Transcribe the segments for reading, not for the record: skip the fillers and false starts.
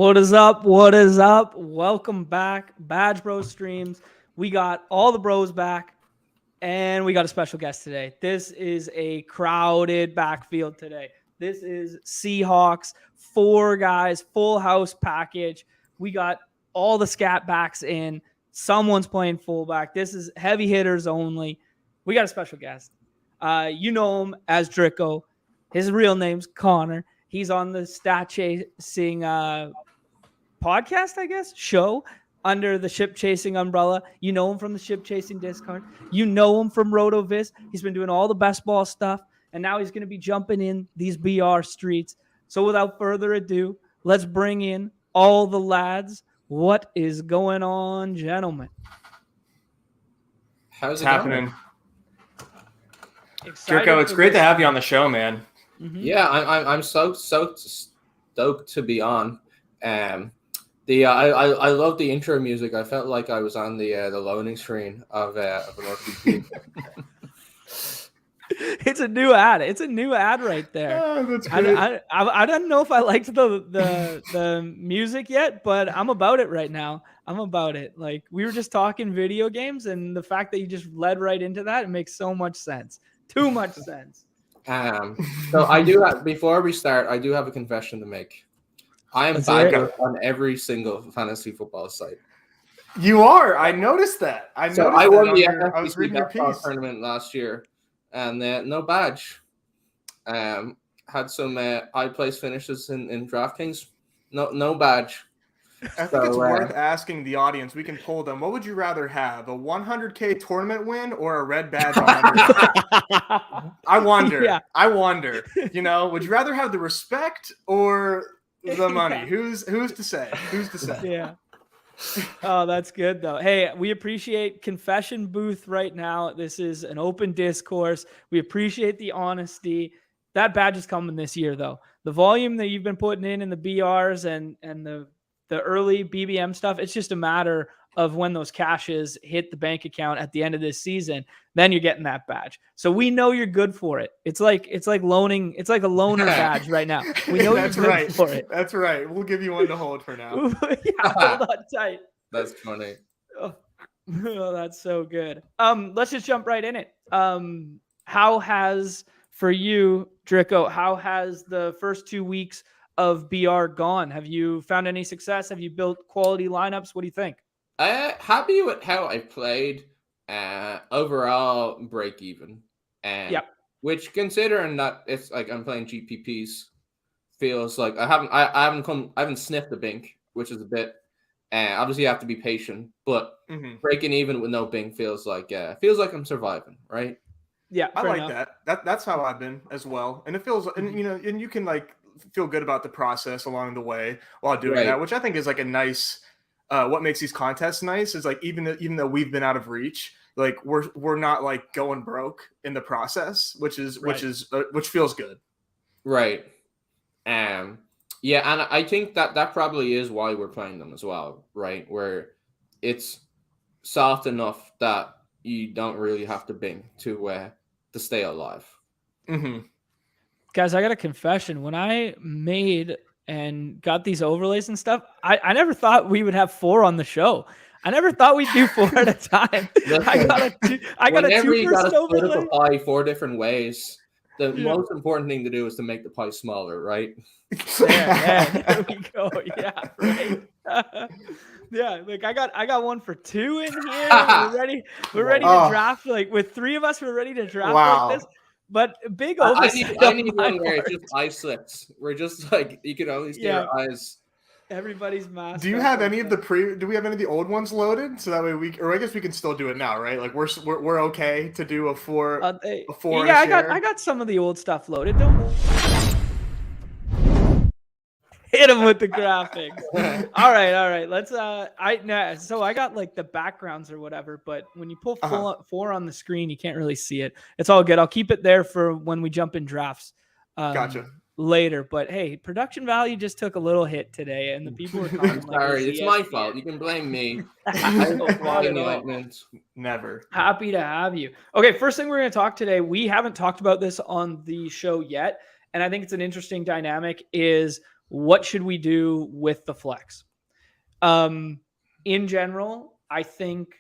What is up? What is up? Welcome back, Badge Bros Streams. We got all the bros back, and we got a special guest today. This is a crowded backfield today. This is Seahawks, 4 guys, full house package. We got all the scat backs in. Someone's playing fullback. This is heavy hitters only. We got a special guest. You know him as Drico. His real name's Conor. He's on the StatChasing podcast, I guess, show under the Ship Chasing umbrella. You know him from the Ship Chasing Discord. You know him from RotoViz. He's been doing all the best ball stuff, and now he's going to be jumping in these BR streets. So without further ado, let's bring in all the lads. What is going on, gentlemen? How's it happening? Jerko, it's great to have you on the show, man. Mm-hmm. Yeah, I'm so stoked to be on. I love the intro music. I felt like I was on the loading screen of an RPG. It's a new ad. It's a new ad right there. Oh, that's great. I don't know if I liked the music yet, but I'm about it right now. I'm about it. Like, we were just talking video games, and the fact that you just led right into that, it makes so much sense. Too much sense. So I do have, before we start, I do have a confession to make. I am back on every single fantasy football site. You are. I noticed that. I won the FFPC Best tournament last year, and no badge. Had some high place finishes in DraftKings. No badge. I think it's worth asking the audience. We can poll them. What would you rather have, a 100K tournament win or a red badge on I wonder. Yeah. I wonder. You know, would you rather have the respect or the money? Yeah. Who's to say? Who's to say? Yeah. Oh, that's good though. Hey, we appreciate confession booth right now. This is an open discourse. We appreciate the honesty. That badge is coming this year though. The volume that you've been putting in the BRs and the early BBM stuff, it's just a matter of when those cashes hit the bank account at the end of this season, then you're getting that badge. So we know you're good for it. It's like loaning. It's like a loaner badge right now. We know you're good for it. That's right. We'll give you one to hold for now. Yeah, hold on tight. That's funny. Oh, that's so good. Let's just jump right in it. How has, for you, Drico, how has the first 2 weeks of BR gone? Have you found any success? Have you built quality lineups? What do you think? Happy with how I played. Overall, break even. Yep. Which, considering that it's like I'm playing GPPs, feels like I haven't sniffed the bink, which is a bit. Obviously, you have to be patient, but breaking even with no bink feels like I'm surviving, right? Yeah, I like that. That's how I've been as well, and it feels, and you can like feel good about the process along the way while doing that, which I think is like a nice. What makes these contests nice is like even though we've been out of reach, like we're not like going broke in the process, which feels good. Right. Yeah, and I think that probably is why we're playing them as well, right? Where it's soft enough that you don't really have to bing to stay alive. Mm-hmm. Guys, I got a confession. When I made and got these overlays and stuff, I never thought we would have 4 on the show. I never thought we'd do 4 at a time. I got a 2 first overlay. The pie 4 different ways. The most important thing to do is to make the pie smaller, right? There we go. Yeah, right. Yeah, like I got one for 2 in here. We're ready to draft. Like with 3 of us, we're ready to draft like this. But big oversight. I need one where it's just eye slits. We're just like you can only see your eyes. Everybody's mask. Do you have any of the Do we have any of the old ones loaded? So that way I guess we can still do it now, right? Like we're okay to do a 4. A 4. Yeah, I got some of the old stuff loaded. Don't hit him with the graphics. All right. Let's so I got like the backgrounds or whatever, but when you pull 4 on the screen, you can't really see it. It's all good. I'll keep it there for when we jump in drafts. Gotcha. Later, but hey, production value just took a little hit today, and the people were sorry, it's my fault. You can blame me. Never. Happy to have you. Okay, first thing we're going to talk today. We haven't talked about this on the show yet, and I think it's an interesting dynamic. Is what should we do with the flex? In general, I think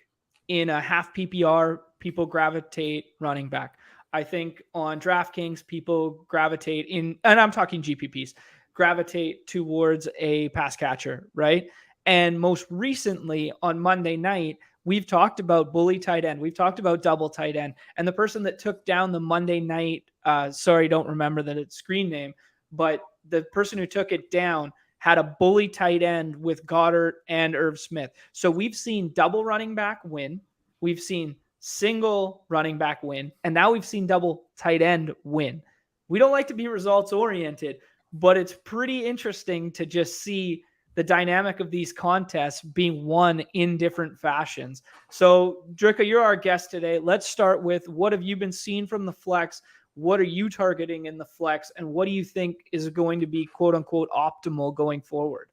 in a half PPR, people gravitate running back. I think on DraftKings, people gravitate and I'm talking GPPs, gravitate towards a pass catcher, right? And most recently on Monday night, we've talked about bully tight end. We've talked about double tight end. And the person that took down the Monday night, sorry, don't remember that it's screen name, but the person who took it down had a bully tight end with Goddard and Irv Smith. So we've seen double running back win. We've seen single running back win. And now we've seen double tight end win. We don't like to be results oriented, but it's pretty interesting to just see the dynamic of these contests being won in different fashions. So, Dricka, you're our guest today. Let's start with, what have you been seeing from the flex? What are you targeting in the flex? And what do you think is going to be quote unquote optimal going forward?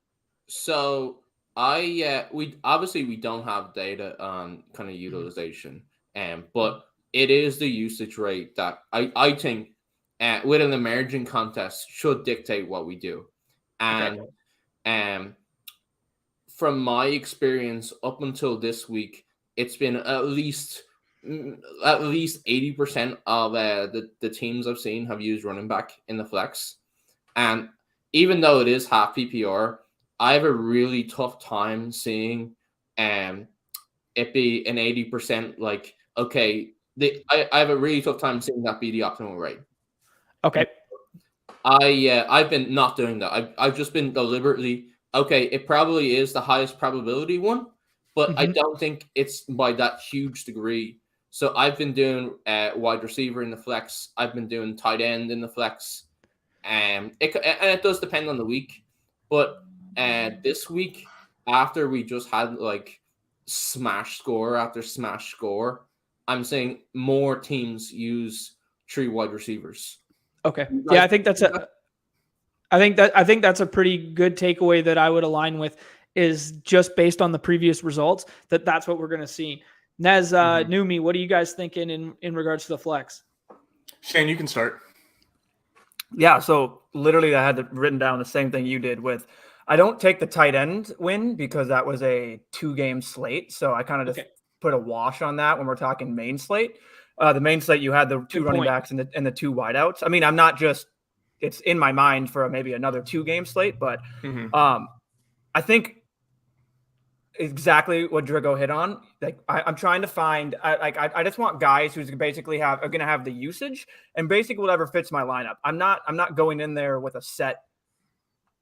So we don't have data on kind of utilization, but it is the usage rate that I think with an emerging contest should dictate what we do. And from my experience up until this week, it's been at least 80% of the teams I've seen have used running back in the flex. And even though it is half PPR, I have a really tough time seeing it be an 80%. Like, okay, I have a really tough time seeing that be the optimal rate. Okay. I've been not doing that. I've just been deliberately, okay, it probably is the highest probability one, but I don't think it's by that huge degree. So I've been doing wide receiver in the flex. I've been doing tight end in the flex. And it does depend on the week. But this week, after we just had like smash score after smash score, I'm saying more teams use 3 wide receivers. Okay. Yeah, I think that's a pretty good takeaway that I would align with, is just based on the previous results that's what we're going to see. Nez, Numi, what are you guys thinking in regards to the flex? Shane, you can start. Yeah, so literally I had written down the same thing you did with, I don't take the tight end win because that was a 2-game slate. So I kind of just put a wash on that when we're talking main slate. The main slate, you had the 2 running backs and the 2 wideouts. I mean, I'm not just, it's in my mind for maybe another 2-game slate, but I think exactly what Drigo hit on. Like I'm trying to find, I just want guys who's basically are going to have the usage and basically whatever fits my lineup. I'm not going in there with a set,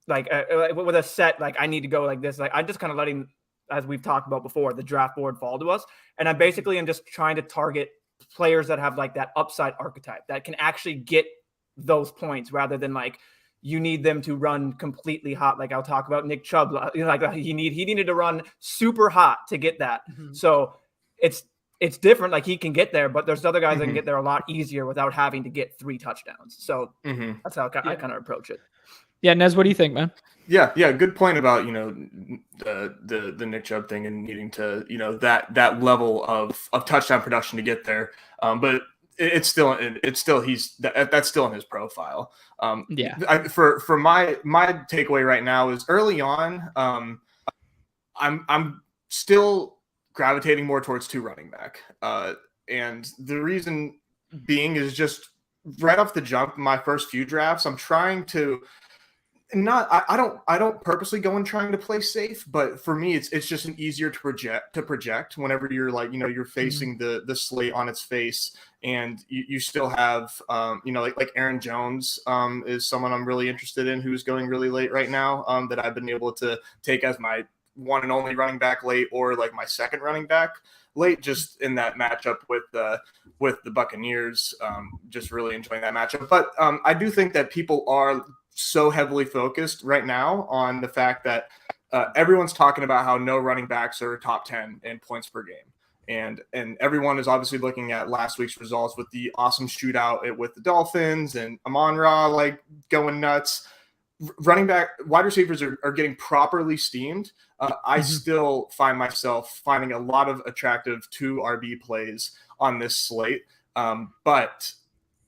like I need to go like this. Like I'm just kind of letting, as we've talked about before, the draft board fall to us. And I basically am just trying to target players that have like that upside archetype that can actually get those points rather than like, you need them to run completely hot. Like I'll talk about Nick Chubb, like he needed to run super hot to get that. So it's different. Like he can get there, but there's other guys that can get there a lot easier without having to get 3 touchdowns. So that's how I kind of approach it. Yeah. Nez, what do you think, man? Yeah. Good point about, the Nick Chubb thing and needing to, that level of touchdown production to get there. But that's still in his profile. For my takeaway right now is early on, I'm still gravitating more towards 2 running back. And the reason being is just right off the jump, my first few drafts, I'm trying to I don't purposely go in trying to play safe, but for me, it's just an easier to project whenever you're like, you're facing the slate on its face, and you still have, like Aaron Jones is someone I'm really interested in who's going really late right now, that I've been able to take as my one and only running back late, or like my second running back late, just in that matchup with the Buccaneers. Just really enjoying that matchup. But I do think that people are so heavily focused right now on the fact that everyone's talking about how no running backs are top 10 in points per game. And everyone is obviously looking at last week's results with the awesome shootout with the Dolphins and Amon-Ra like going nuts. Wide receivers are getting properly steamed. I still find myself finding a lot of attractive 2 RB plays on this slate. But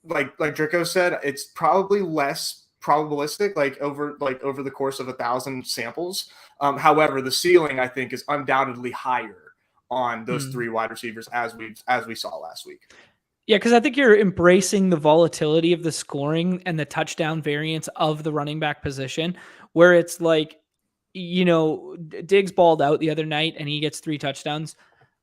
like Drico said, it's probably less probabilistic, like over the course of 1,000 samples. However, the ceiling I think is undoubtedly higher on those three wide receivers as we saw last week. Yeah, because I think you're embracing the volatility of the scoring and the touchdown variance of the running back position, where it's like, Diggs balled out the other night and he gets 3 touchdowns.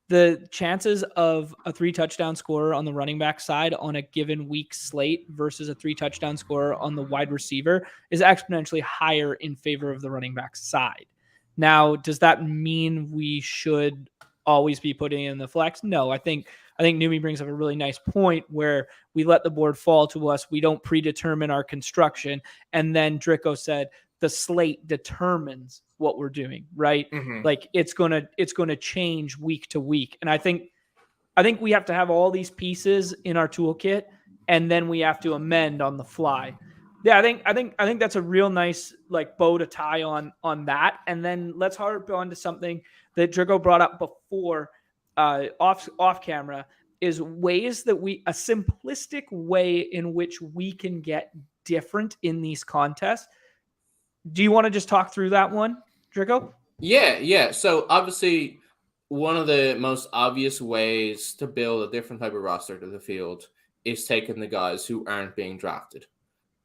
The chances of a 3 touchdown scorer on the running back side on a given week slate versus a 3 touchdown scorer on the wide receiver is exponentially higher in favor of the running back side. Now, does that mean we should always be putting in the flex? No, I think Numi brings up a really nice point where we let the board fall to us. We don't predetermine our construction. And then Drico said, the slate determines what we're doing, right? Mm-hmm. Like it's going to change week to week. And I think we have to have all these pieces in our toolkit and then we have to amend on the fly. Yeah, I think that's a real nice like bow to tie on that. And then let's harp on to something that Drico brought up before off camera is ways that a simplistic way in which we can get different in these contests. Do you want to just talk through that one, Drico? Yeah. So obviously one of the most obvious ways to build a different type of roster to the field is taking the guys who aren't being drafted.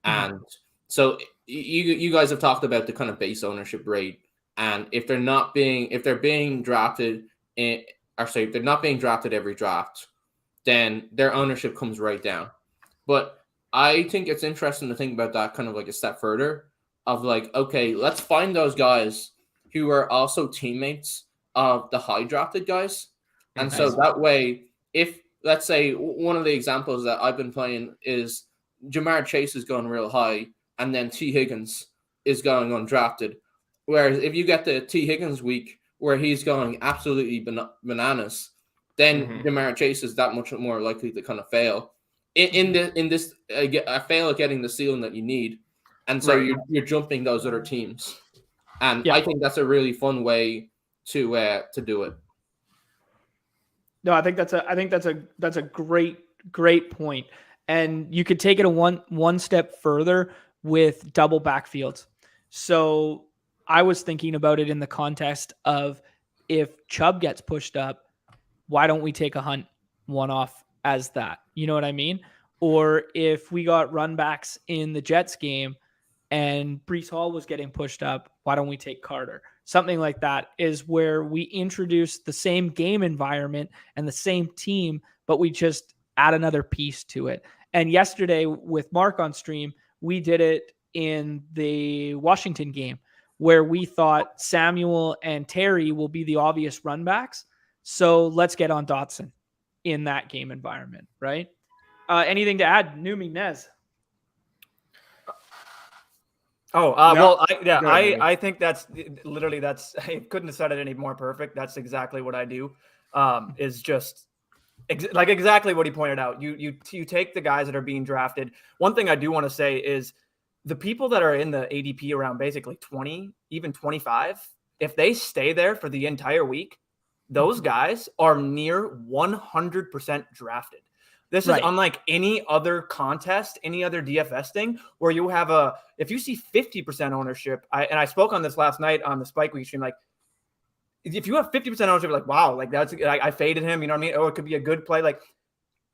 And so you guys have talked about the kind of base ownership rate. And if they're being drafted if they're not being drafted every draft, then their ownership comes right down. But I think it's interesting to think about that kind of like a step further of like, okay, let's find those guys who are also teammates of the high drafted guys. And so that way, if let's say one of the examples that I've been playing is Jamar Chase is going real high and then T. Higgins is going undrafted. Whereas if you get the T. Higgins week where he's going absolutely bananas, then Jamar Chase is that much more likely to kind of fail. In this, fail at getting the ceiling that you need. And so you're jumping those other teams. And I think that's a really fun way to do it. No, I think that's a great point. And you could take it one step further with double backfields. So I was thinking about it in the context of if Chubb gets pushed up, why don't we take a Hunt one off as that? You know what I mean? Or if we got run backs in the Jets game and Breece Hall was getting pushed up, why don't we take Carter? Something like that is where we introduce the same game environment and the same team, but we just add another piece to it. And yesterday with Mark on stream, we did it in the Washington game where we thought Samuel and Terry will be the obvious run backs. So let's get on Dotson in that game environment, right? Anything to add, Numi, Nez? I think that's literally I couldn't have said it any more perfect. That's exactly what I do. Is just exactly what he pointed out. You take the guys that are being drafted. One thing I do want to say is the people that are in the ADP around basically 20, even 25, if they stay there for the entire week, those guys are near 100% drafted. This is unlike any other contest, any other DFS thing where you have if you see 50% ownership, I spoke on this last night on the Spike Week stream, like if you have 50% ownership, like, wow, like that's, I faded him, you know what I mean? Oh, it could be a good play. Like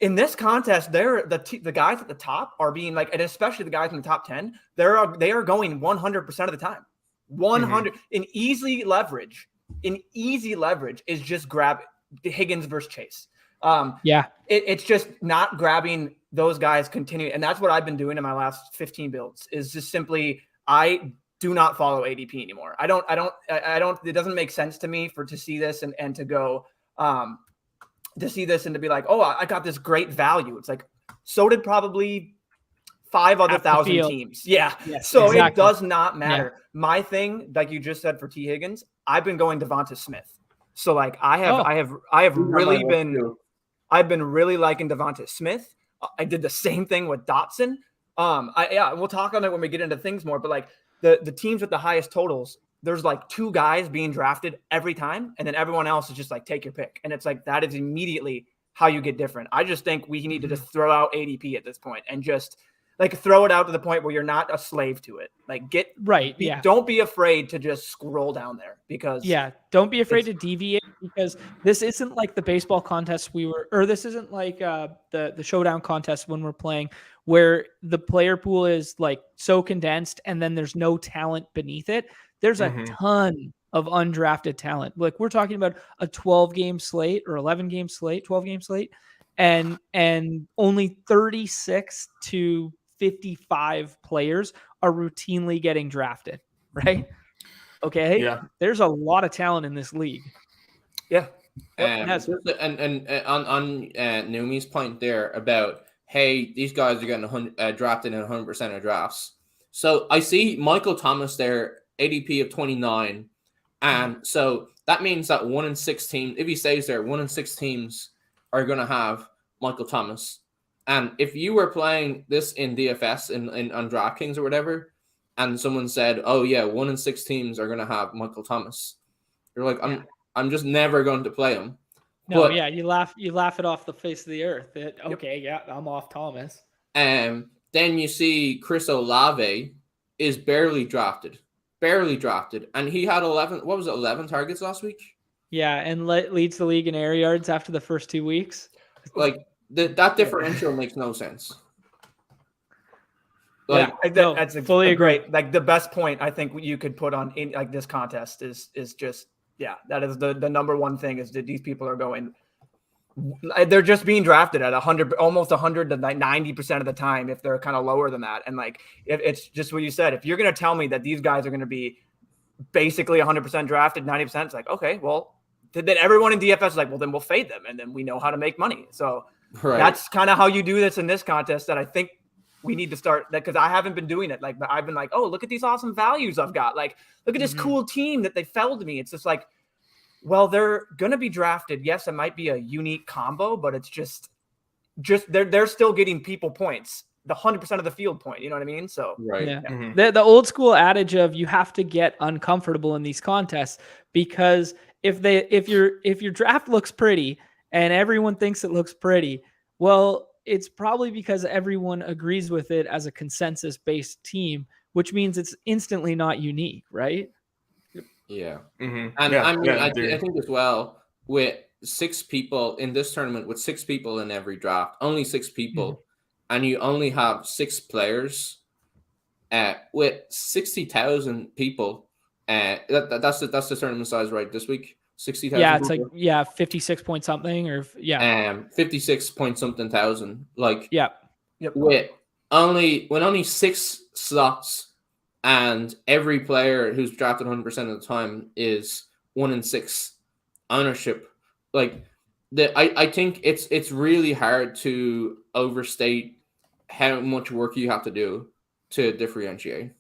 in this contest, the guys at the top are being like, and especially the guys in the top 10, they are going 100% of the time. 100 in easy leverage is just grab Higgins versus Chase. It's just not grabbing those guys continuing. And that's what I've been doing in my last 15 builds is just simply, I do not follow ADP anymore. I don't, it doesn't make sense to me to see this and to go, to see this and to be like, oh, I got this great value. It's like, so did probably 5 other 1,000 teams. Yeah. Yes, so exactly. It does not matter. Yeah. My thing, like you just said for T. Higgins, I've been going Devonta Smith. So like I've been really liking Devonta Smith. I did the same thing with Dotson. We'll talk on it when we get into things more, but like the teams with the highest totals, there's like 2 guys being drafted every time. And then everyone else is just like, take your pick. And it's like, that is immediately how you get different. I just think we need to just throw out ADP at this point and just like throw it out to the point where you're not a slave to it. Like don't be afraid to just scroll down there because don't be afraid to deviate, because this isn't like the baseball contest this isn't like the showdown contest when we're playing, where the player pool is like so condensed and then there's no talent beneath it. There's a ton of undrafted talent. Like we're talking about a 12-game slate or 11-game slate, 12-game slate, and only 36 to 55 players are routinely getting drafted, right? Okay. Yeah. There's a lot of talent in this league. Yeah. And on Numi's point there about, hey, these guys are getting drafted in 100% of drafts. So I see Michael Thomas there, ADP of 29. And so that means that 1 in 6 teams, if he stays there, 1 in 6 teams are going to have Michael Thomas. And if you were playing this in DFS on DraftKings or whatever, and someone said, "Oh yeah, 1 in 6 teams are going to have Michael Thomas," you're like, "I'm just never going to play him." No, you laugh it off the face of the earth. I'm off Thomas. Then you see Chris Olave is barely drafted, and he had 11 targets last week. Yeah, and leads the league in air yards after the first 2 weeks. Like. That differential makes no sense. Like, that's fully great. Like the best point I think you could put on in like this contest is just that is the number one thing is that these people are going. They're just being drafted at 100, almost 100 to 90% of the time if they're kind of lower than that. And like it's just what you said. If you're going to tell me that these guys are going to be basically 100% drafted, 90%, it's like okay, well then everyone in DFS is like, well then we'll fade them and then we know how to make money. So. Right. That's kind of how you do this in this contest that I think we need to start that because I haven't been doing it. Like I've been like, oh, look at these awesome values I've got. Like, look at this cool team that they felled me. It's just like, well, they're going to be drafted. Yes, it might be a unique combo, but it's just they're still getting people points. The 100% of the field point. You know what I mean? So right. Yeah. The old school adage of you have to get uncomfortable in these contests because if your draft looks pretty and everyone thinks it looks pretty, well, it's probably because everyone agrees with it as a consensus-based team, which means it's instantly not unique, right? Yeah. And I think as well, with 6 people in this tournament, with 6 people in every draft, only 6 people, and you only have 6 players, with 60,000 people, that's the tournament size right this week. 60,000. Yeah, it's people. Like 56 point something 56 point something thousand. Like with only 6 slots, and every player who's drafted 100% of the time is 1 in 6 ownership. Like I think it's really hard to overstate how much work you have to do to differentiate.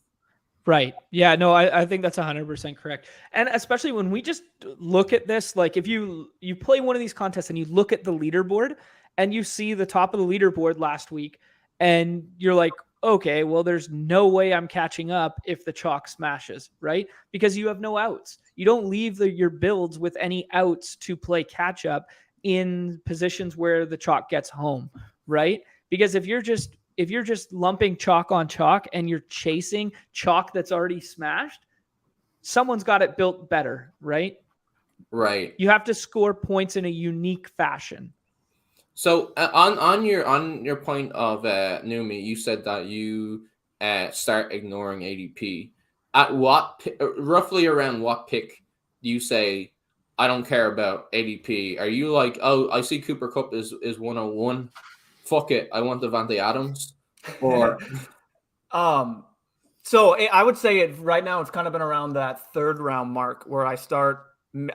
Right. Yeah, no, I think that's 100% correct. And especially when we just look at this, like if you play one of these contests and you look at the leaderboard and you see the top of the leaderboard last week and you're like, okay, well, there's no way I'm catching up if the chalk smashes, right? Because you have no outs. You don't leave your builds with any outs to play catch up in positions where the chalk gets home, right? Because if you're just lumping chalk on chalk and you're chasing chalk that's already smashed, someone's got it built better, right? Right. You have to score points in a unique fashion. So on your point of Numi, you said that you start ignoring ADP. At roughly around what pick do you say I don't care about ADP? Are you like, oh, I see Cooper Kupp is 101. Fuck it, I want Devontae Adams, or so I would say it right now. It's kind of been around that 3rd round mark where I start.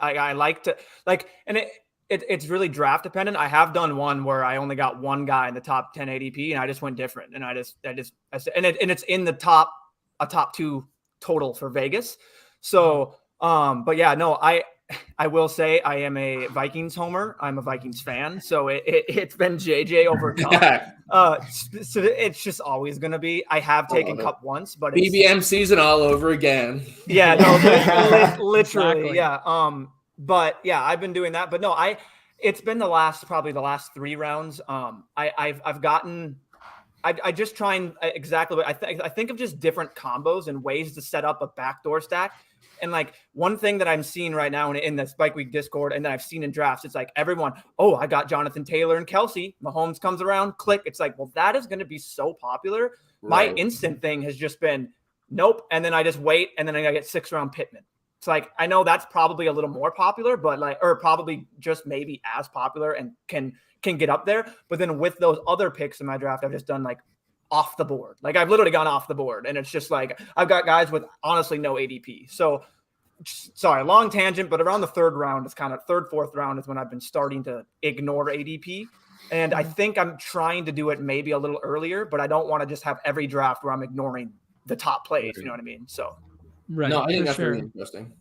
I like to like, and it's really draft dependent. I have done one where I only got one guy in the top 10 ADP, and I just went different, and it's in the top 2 total for Vegas. So, but yeah, no, I will say I am a Vikings homer. I'm a Vikings fan. So it's been JJ over Kupp. So it's just always going to be. I have taken Kupp once, but BBM season all over again. Yeah, no, literally. Exactly. Yeah. But yeah, I've been doing that. But no, it's been probably the last 3 rounds. I I just try and exactly what I think of just different combos and ways to set up a backdoor stack. And like one thing that I'm seeing right now in the Spike Week Discord, and that I've seen in drafts, it's like everyone, oh, I got Jonathan Taylor and Kelsey. Mahomes comes around, click. It's like, well, that is going to be so popular. Right. My instant thing has just been nope. And then I just wait, and then I get 6th round Pittman. It's like, I know that's probably a little more popular, but like, or probably just maybe as popular and can get up there. But then with those other picks in my draft, I've just done like off the board. Like I've literally gone off the board, and it's just like, I've got guys with honestly no ADP. So sorry, long tangent, but around the 3rd round, it's kind of 3rd, 4th round is when I've been starting to ignore ADP. And I think I'm trying to do it maybe a little earlier, but I don't want to just have every draft where I'm ignoring the top plays. You know what I mean? So, right. No, I think that's really interesting.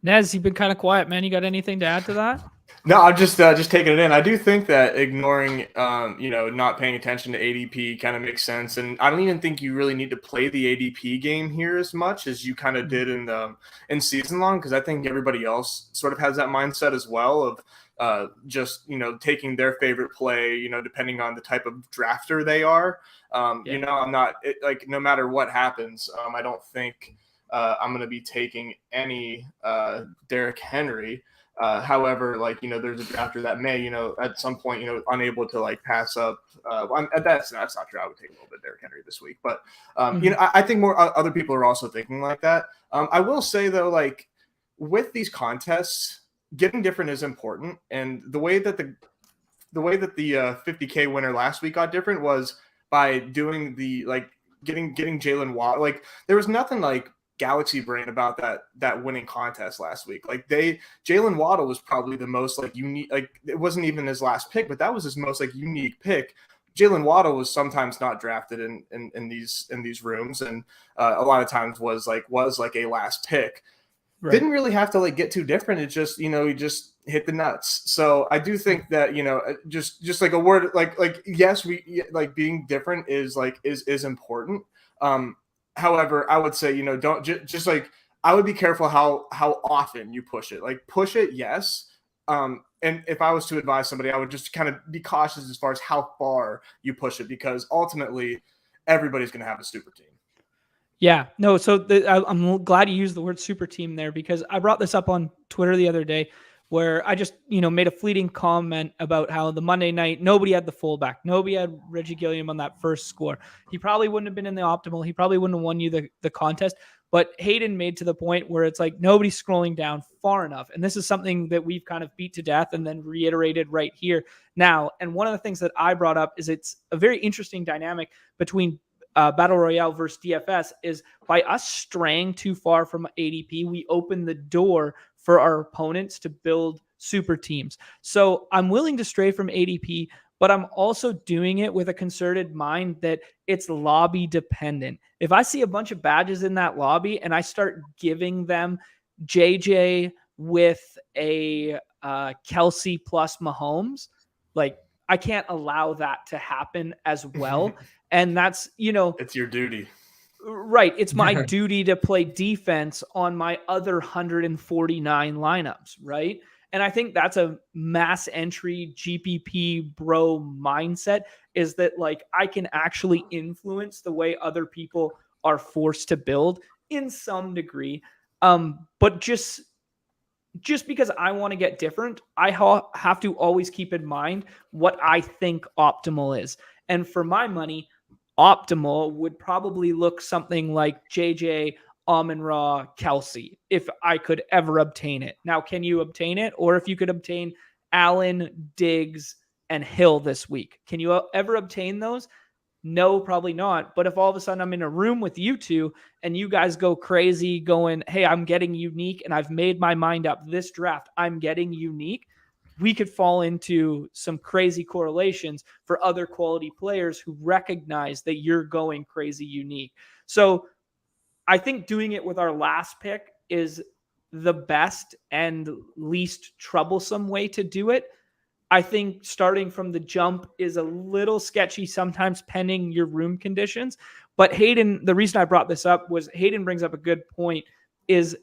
Nez, you've been kind of quiet, man. You got anything to add to that? No, I'm just taking it in. I do think that ignoring, not paying attention to ADP kind of makes sense, and I don't even think you really need to play the ADP game here as much as you kind of did in season long, because I think everybody else sort of has that mindset as well of just taking their favorite play, depending on the type of drafter they are. I'm not no matter what happens, I don't think I'm going to be taking any Derrick Henry. However, there's a drafter that may, at some point, unable to pass up. That's not true. I would take a little bit Derrick Henry this week, but I think more other people are also thinking like that. I will say though, with these contests, getting different is important, and the way that the 50K winner last week got different was by doing the getting Jalen Watt. There was nothing galaxy brain about that winning contest last week. Jalen Waddle was probably the most unique, it wasn't even his last pick, but that was his most unique pick. Jalen Waddle was sometimes not drafted in these rooms, and a lot of times was a last pick. Right. Didn't really have to get too different. It just he just hit the nuts. So I do think that just a word yes, we being different is important. However, I would say, don't just I would be careful how often you push it. Push it, yes. And if I was to advise somebody, I would just kind of be cautious as far as how far you push it, because ultimately everybody's going to have a super team. Yeah, no. So I'm glad you used the word super team there, because I brought this up on Twitter the other day, where I just, made a fleeting comment about how the Monday night, nobody had the fullback. Nobody had Reggie Gilliam on that first score. He probably wouldn't have been in the optimal. He probably wouldn't have won you the contest. But Hayden made to the point where it's nobody's scrolling down far enough. And this is something that we've kind of beat to death and then reiterated right here now. And one of the things that I brought up is it's a very interesting dynamic between Battle Royale versus DFS is by us straying too far from ADP, we open the door for our opponents to build super teams. So I'm willing to stray from ADP, but I'm also doing it with a concerted mind that it's lobby dependent. If I see a bunch of badges in that lobby and I start giving them JJ with a Kelsey plus Mahomes, I can't allow that to happen as well. And that's, it's your duty. Right. It's my duty to play defense on my other 149 lineups. Right. And I think that's a mass entry GPP bro mindset, is that I can actually influence the way other people are forced to build in some degree. But just because I want to get different, I have to always keep in mind what I think optimal is. And for my money, optimal would probably look something like JJ, Amon-Ra, Kelsey, if I could ever obtain it. Now, can you obtain it? Or if you could obtain Allen, Diggs, and Hill this week, can you ever obtain those? No, probably not. But if all of a sudden I'm in a room with you two and you guys go crazy going, hey, I'm getting unique and I've made my mind up this draft, I'm getting unique, we could fall into some crazy correlations for other quality players who recognize that you're going crazy unique. So I think doing it with our last pick is the best and least troublesome way to do it. I think starting from the jump is a little sketchy sometimes pending your room conditions. But Hayden, the reason I brought this up was Hayden brings up a good point, is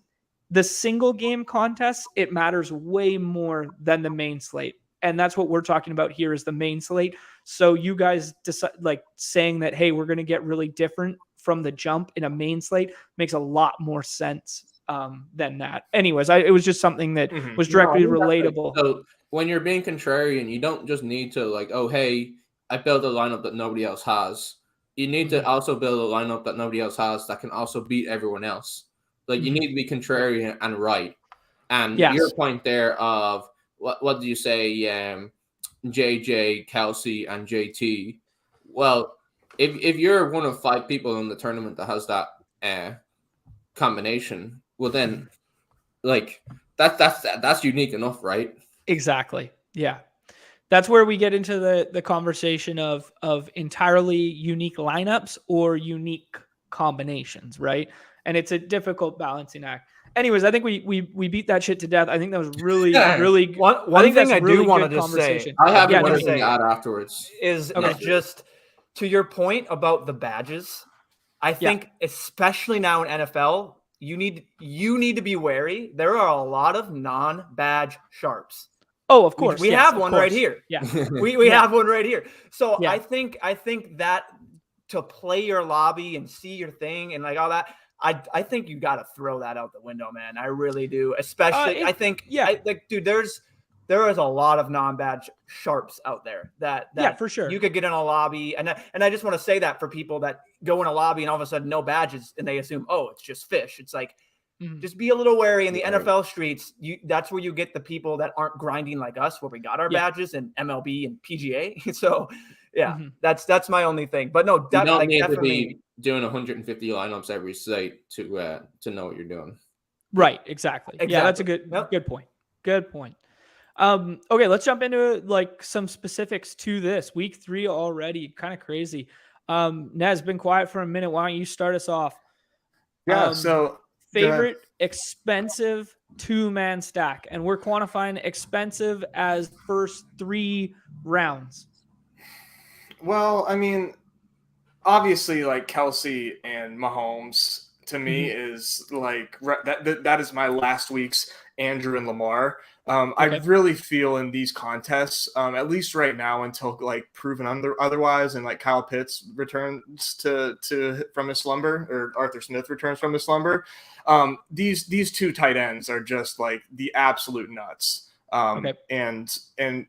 the single game contests, it matters way more than the main slate. And that's what we're talking about here is the main slate. So you guys decide, like saying that, hey, we're going to get really different from the jump in a main slate makes a lot more sense than that. Anyways, it was just something that was directly relatable. So when you're being contrarian, you don't just need to like, oh, hey, I built a lineup that nobody else has. You need to also build a lineup that nobody else has that can also beat everyone else. Like you need to be contrarian and right. And your point there of what do you say, JJ, Kelsey, and JT? Well, if you're one of 5 people in the tournament that has that combination, well then, like that's unique enough, right? Exactly. Yeah. That's where we get into the conversation of entirely unique lineups or unique combinations, right? And it's a difficult balancing act. Anyways, I think we beat that shit to death. I think that was really one thing I do want to just say. I have one thing to add afterwards. Is just to your point about the badges. I think especially now in NFL, you need to be wary. There are a lot of non-badge sharps. Oh, of course. We have one right here. Yeah. we have one right here. So I think that to play your lobby and see your thing and like all that, I think you got to throw that out the window, man. I really do. Especially, dude, there is a lot of non-badge sharps out there that for sure you could get in a lobby. And I just want to say that for people that go in a lobby and all of a sudden no badges and they assume, oh, it's just fish. It's like, just be a little wary in the NFL streets. That's where you get the people that aren't grinding like us, where we got our badges in MLB and PGA. So that's my only thing. But no, you don't need to be doing 150 lineups every slate to know what you're doing. Right. Exactly. Yeah, that's a good point. Good point. Okay, let's jump into like some specifics to this week 3 already. Kind of crazy. Nez, been quiet for a minute. Why don't you start us off? Yeah. So favorite expensive 2-man stack, and we're quantifying expensive as first 3 rounds. Well, I mean, obviously, like Kelsey and Mahomes to me is like that is my last week's Andrew and Lamar. I really feel in these contests, at least right now, until like proven otherwise, and like Kyle Pitts returns to from his slumber, or Arthur Smith returns from his slumber. These 2 tight ends are just like the absolute nuts. And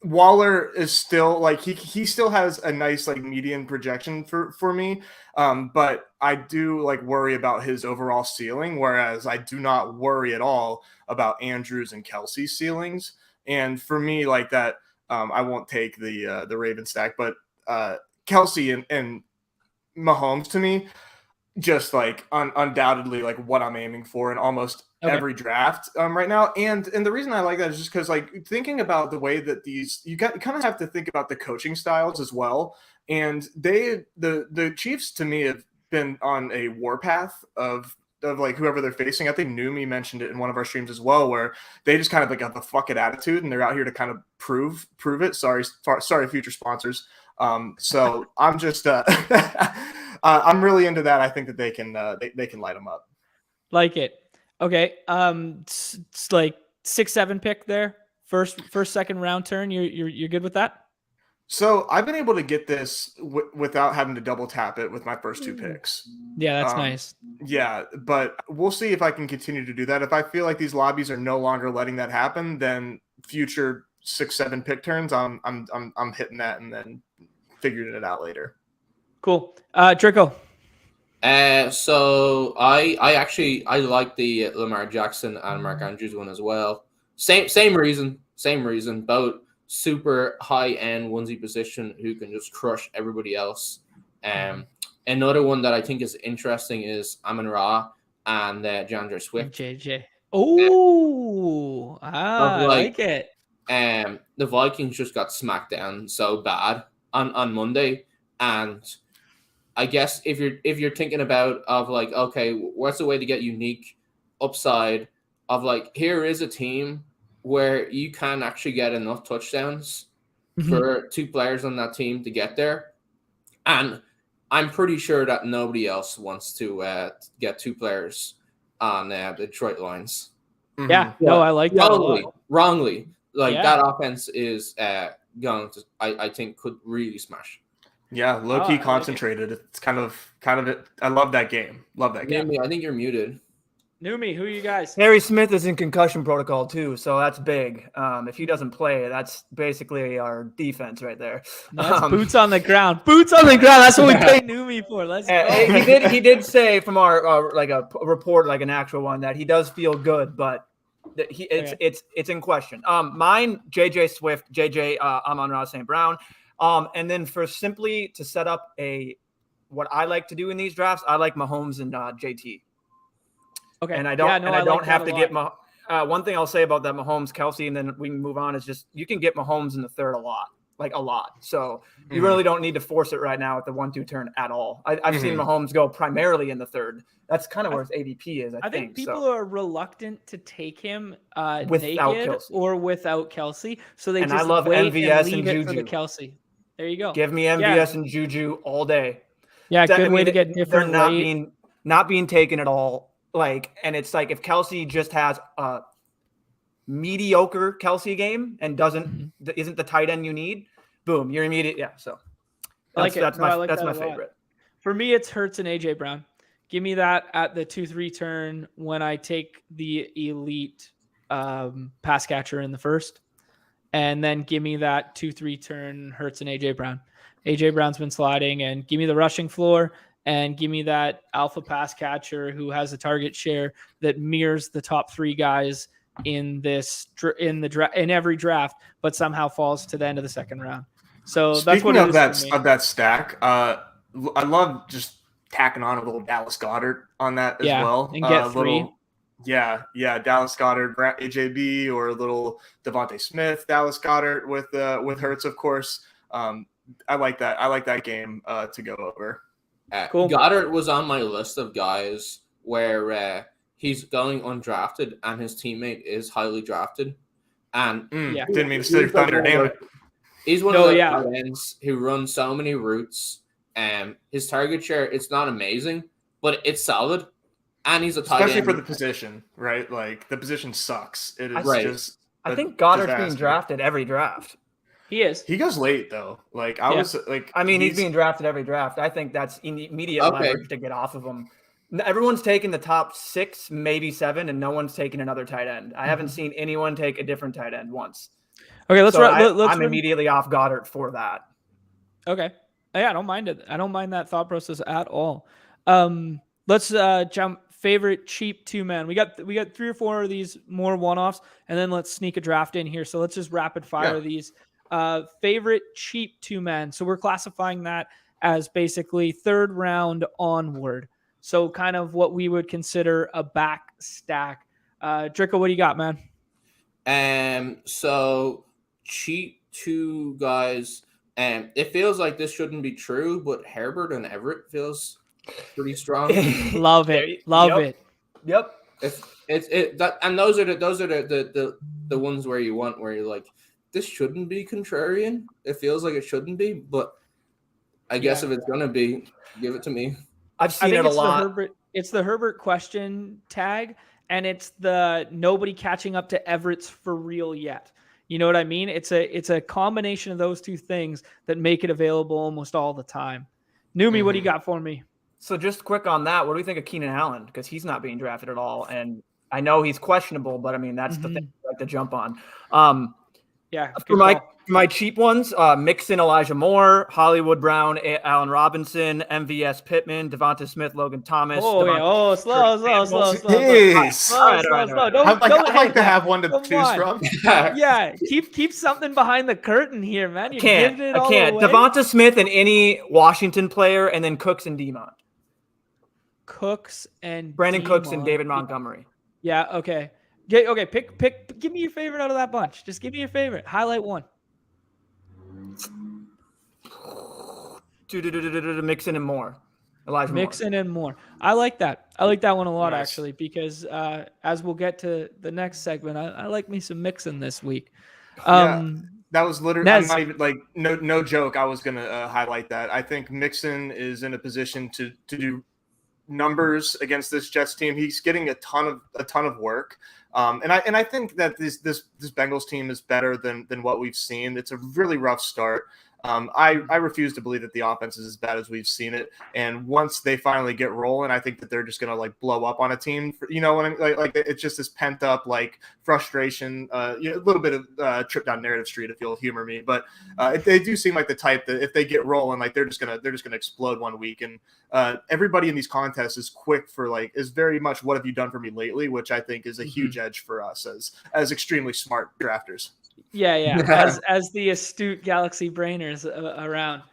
Waller is still like he still has a nice like median projection for me, but I do like worry about his overall ceiling, whereas I do not worry at all about Andrews and Kelsey's ceilings. And for me, like that, I won't take the Raven stack, but Kelsey and Mahomes to me, just like undoubtedly like what I'm aiming for in almost every draft right now. And the reason I like that is just because like thinking about the way that you kind of have to think about the coaching styles as well. And the Chiefs to me have been on a warpath of like whoever they're facing. I think Numi mentioned it in one of our streams as well, where they just kind of like have a fuck it attitude and they're out here to kind of prove it. Sorry, future sponsors. So I'm just I'm really into that. I think that they can light them up. Like it. Okay. It's like 6-7 pick there. First, second round turn. You're good with that? So I've been able to get this without having to double tap it with my first 2 picks. Yeah, that's nice. Yeah, but we'll see if I can continue to do that. If I feel like these lobbies are no longer letting that happen, then future 6-7 pick turns, I'm hitting that and then figuring it out later. Cool. Trico. So I like the Lamar Jackson and Mark Andrews one as well. Same reason. Both super high end onesie position who can just crush everybody else. Another one that I think is interesting is Amon-Ra and DeAndre Swift. JJ. Oh, I like it. The Vikings just got smacked down so bad on Monday, and I guess if you're thinking about of like, okay, what's the way to get unique upside of like, here is a team where you can actually get enough touchdowns for 2 players on that team to get there. And I'm pretty sure that nobody else wants to get 2 players on the Detroit Lions. Yeah, no, I like that a lot. Wrongly. that offense is going to, I think, could really smash. Yeah, low key concentrated. It's kind of it. I love that game. Love that game. I think you're muted. Numi, who are you guys? Harry Smith is in concussion protocol too, so that's big. If he doesn't play, that's basically our defense right there. That's boots on the ground. Boots on the ground. That's what we pay Numi for. Let's go. He did say from our like a report, like an actual one, that he does feel good, but it's in question. Mine, JJ Swift, Amon-Ra St. Brown, and then for simply to set up what I like to do in these drafts, I like Mahomes and JT. Okay. And I don't have to get one thing I'll say about that Mahomes, Kelsey, and then we can move on, is just you can get Mahomes in the third a lot. So you really don't need to force it right now at the 1-2 turn at all. I've seen Mahomes go primarily in the third. That's kind of where his ADP is, I think. People are reluctant to take him without naked Kelsey. Or without Kelsey. So they I love MVS and Juju. For the Kelsey. There you go. Give me MVS and Juju all day. Yeah, good way to get different. They're not being taken at all. And it's like if Kelsey just has a mediocre Kelsey game and isn't the tight end you need, boom, you're immediate. Yeah, so that's my favorite. For me, it's Hurts and AJ Brown. Give me that at the 2-3 turn when I take the elite pass catcher in the first, and then give me that 2-3 turn Hurts and AJ Brown. AJ Brown's been sliding, and give me the rushing floor. And give me that alpha pass catcher who has a target share that mirrors the top 3 guys in every draft, but somehow falls to the end of the second round. So that's what it is of that stack. I love just tacking on a little Dallas Goedert on that as well. And get 3. Yeah, Dallas Goedert, AJB, or a little Devontae Smith, Dallas Goedert with Hurts, of course. I like that. I like that game to go over. Cool. Goddard was on my list of guys where he's going undrafted and his teammate is highly drafted. And didn't mean to say thunder, damn it. He's one of the tight ends who runs so many routes. His target share, it's not amazing, but it's solid. And he's a tight end. Especially for the position, right? Like, the position sucks. It is just I think Goddard's being drafted every draft. He is. He goes late though. He's being drafted every draft. I think that's immediate leverage to get off of him. Everyone's taking the top 6, maybe 7, and no one's taking another tight end. I haven't seen anyone take a different tight end once. Okay, I'm immediately off Goddard for that. Okay. Yeah, I don't mind it. I don't mind that thought process at all. Let's jump favorite cheap 2-man. We got 3 or 4 of these more one-offs, and then let's sneak a draft in here. So let's just rapid fire these. Favorite cheap 2-man. So we're classifying that as basically third round onward. So kind of what we would consider a back stack. Dricko, what do you got, man? So cheap 2 guys. It feels like this shouldn't be true, but Herbert and Everett feels pretty strong. Love it. Yep. And those are the ones where you're like, this shouldn't be contrarian. It feels like it shouldn't be, but I guess if it's gonna be, give it to me. I've seen it a lot. It's the Herbert question tag, and it's the nobody catching up to Everett's for real yet. You know what I mean? It's a combination of those 2 things that make it available almost all the time. Numi, what do you got for me? So just quick on that, what do we think of Keenan Allen? Because he's not being drafted at all, and I know he's questionable, but I mean that's the thing I like to jump on. For my cheap ones, Mixon, Elijah Moore, Hollywood Brown, Allen Robinson, MVS Pittman, Devonta Smith, Logan Thomas. Slow. I'd like to have one to choose from. Yeah, keep something behind the curtain here, man. I can't. Devonta Smith and any Washington player, and then Cooks and Demont. Brandon Cooks and David Montgomery. Yeah. Okay. Okay, pick. Give me your favorite out of that bunch. Just give me your favorite. Highlight one. Mixon and Moore. Mixon and Moore. I like that. I like that one a lot, actually, because as we'll get to the next segment, I like me some Mixon this week. That was literally I'm not even no joke. I was gonna highlight that. I think Mixon is in a position to do numbers against this Jets team. He's getting a ton of work. And I think that this Bengals team is better than what we've seen. It's a really rough start. I refuse to believe that the offense is as bad as we've seen it. And once they finally get rolling, I think that they're just gonna blow up on a team. When it's just this pent up frustration, a little bit of trip down narrative street, if you'll humor me. But they do seem like the type that if they get rolling, they're just gonna explode one week. And everybody in these contests is quick for is very much what have you done for me lately, which I think is a huge edge for us as extremely smart drafters. Yeah. As the astute Galaxy brainers around.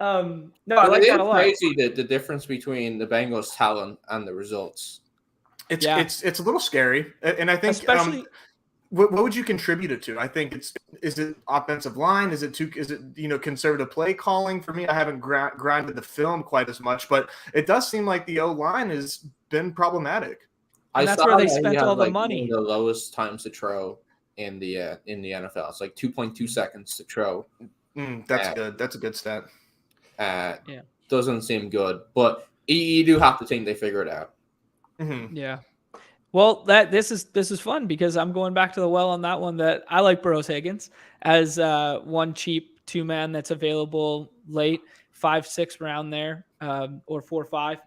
No, I like that a lot. It's crazy the difference between the Bengals' talent and the results. It's a little scary, and I think especially. What would you contribute it to? I think is it offensive line? Is it conservative play calling? For me, I haven't grinded the film quite as much, but it does seem like the O line has been problematic. And that's where they spent all the money. The lowest times to throw in the NFL. It's 2.2 seconds to throw. That's good. That's a good stat. Doesn't seem good, but you do have to think they figure it out. Mm-hmm. Yeah. Well, this is fun because I'm going back to the well on that one. That I like Burroughs Higgins as one cheap 2-man that's available late 5-6 round there, or 4-5.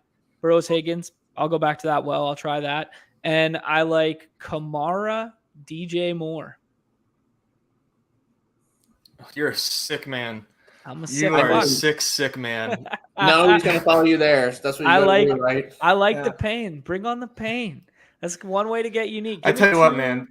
Burroughs Higgins. I'll go back to that well. I'll try that. And I like Kamara, DJ Moore. You're a sick man. I'm a sick You are man. a sick man. No, he's gonna follow you there. That's what you gotta do, right? I like the pain. Bring on the pain. That's one way to get unique. I tell you what, man.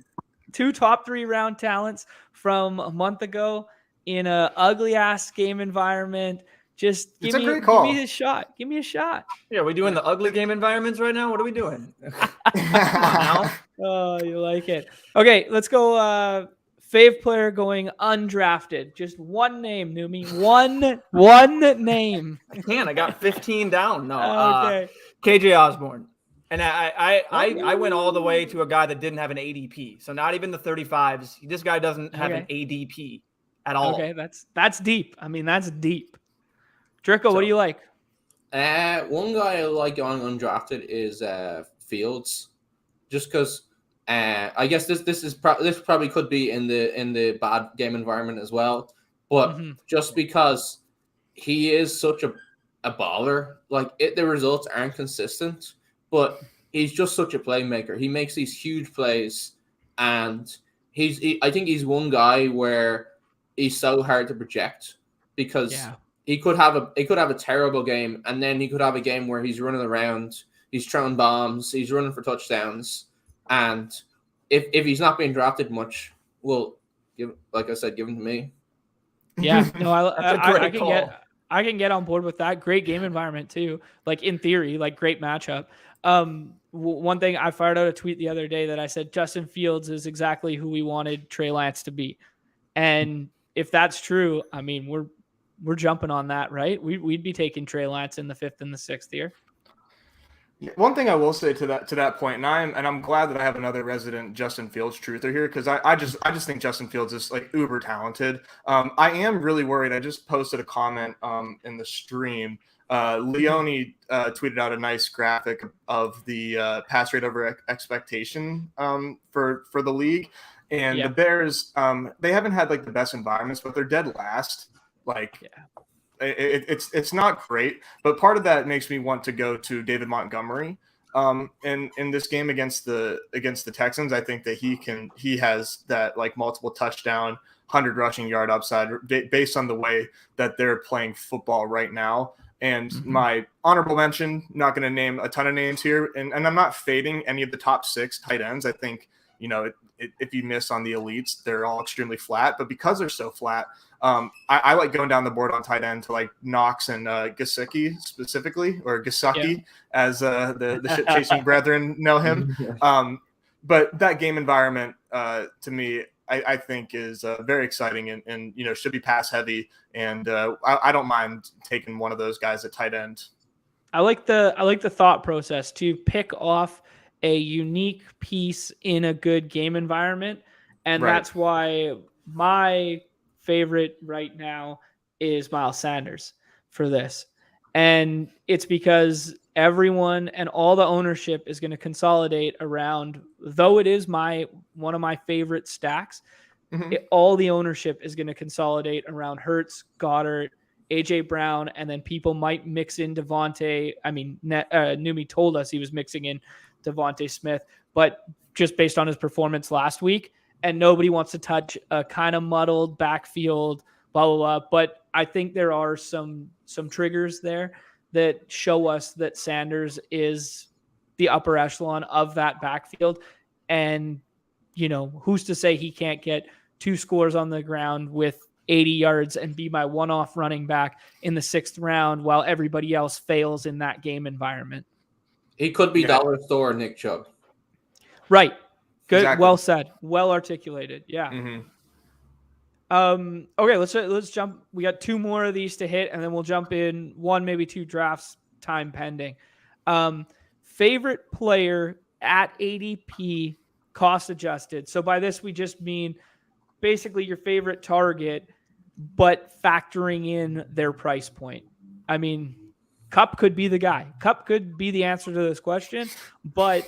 2 top 3 round talents from a month ago in a ugly ass game environment. Just give me a shot. Give me a shot. Yeah, are we doing the ugly game environments right now? What are we doing? Come on now. Oh, you like it. Okay, let's go. Fave player going undrafted. Just one name, Numi. One name. I can't. I got 15 down. No. Okay. KJ Osborne. And I went all the way to a guy that didn't have an ADP. So not even the 35s. This guy doesn't have an ADP at all. Okay, that's deep. I mean, that's deep. Dricko, what do you like? One guy I like going undrafted is Fields, just because I guess this probably could be in the bad game environment as well, but just because he is such a baller, the results aren't consistent, but he's just such a playmaker. He makes these huge plays, and I think he's one guy where he's so hard to project because. Yeah. He could have a terrible game, and then he could have a game where he's running around, he's throwing bombs, he's running for touchdowns, and if he's not being drafted much, well, give him to me. Yeah, no, I can get on board with that. Great game environment too. In theory, great matchup. One thing I fired out a tweet the other day that I said Justin Fields is exactly who we wanted Trey Lance to be, and if that's true, I mean we're jumping on that, right? We'd be taking Trey Lance in the 5th and the 6th here. One thing I will say to that point, and I'm glad that I have another resident Justin Fields truther here because I just think Justin Fields is uber talented. I am really worried. I just posted a comment in the stream. Leone tweeted out a nice graphic of the pass rate over expectation for the league, and the Bears they haven't had the best environments, but they're dead last. It's not great, but part of that makes me want to go to David Montgomery. In this game against the Texans, I think that he has that multiple touchdown, 100 rushing yard upside based on the way that they're playing football right now. And my honorable mention, not going to name a ton of names here, and I'm not fading any of the top 6 tight ends. I think if you miss on the elites, they're all extremely flat, but because they're so flat, I like going down the board on tight end to Knox and Gesicki specifically, or Gesicki as the shit-chasing brethren know him. But that game environment to me, I think is very exciting and should be pass heavy. And I don't mind taking one of those guys at tight end. I like the thought process to pick off a unique piece in a good game environment. And that's why my favorite right now is Miles Sanders for this. And it's because everyone and all the ownership is going to consolidate around, though it is one of my favorite stacks, all the ownership is going to consolidate around Hurts, Goddard, AJ Brown, and then people might mix in Devontae. I mean, Numi told us he was mixing in Devontae Smith, but just based on his performance last week, and nobody wants to touch a kind of muddled backfield, blah, blah, blah. But I think there are some triggers there that show us that Sanders is the upper echelon of that backfield. And, who's to say he can't get 2 scores on the ground with 80 yards and be my one-off running back in the 6th round while everybody else fails in that game environment. He could be dollar store Nick Chubb. Right. Good. Exactly. Well said. Well articulated. Yeah. Okay, let's jump. We got 2 more of these to hit, and then we'll jump in 1, maybe 2 drafts, time pending. Favorite player at ADP, cost adjusted. So by this, we just mean basically your favorite target, but factoring in their price point. I mean, Kupp could be the guy. Kupp could be the answer to this question, but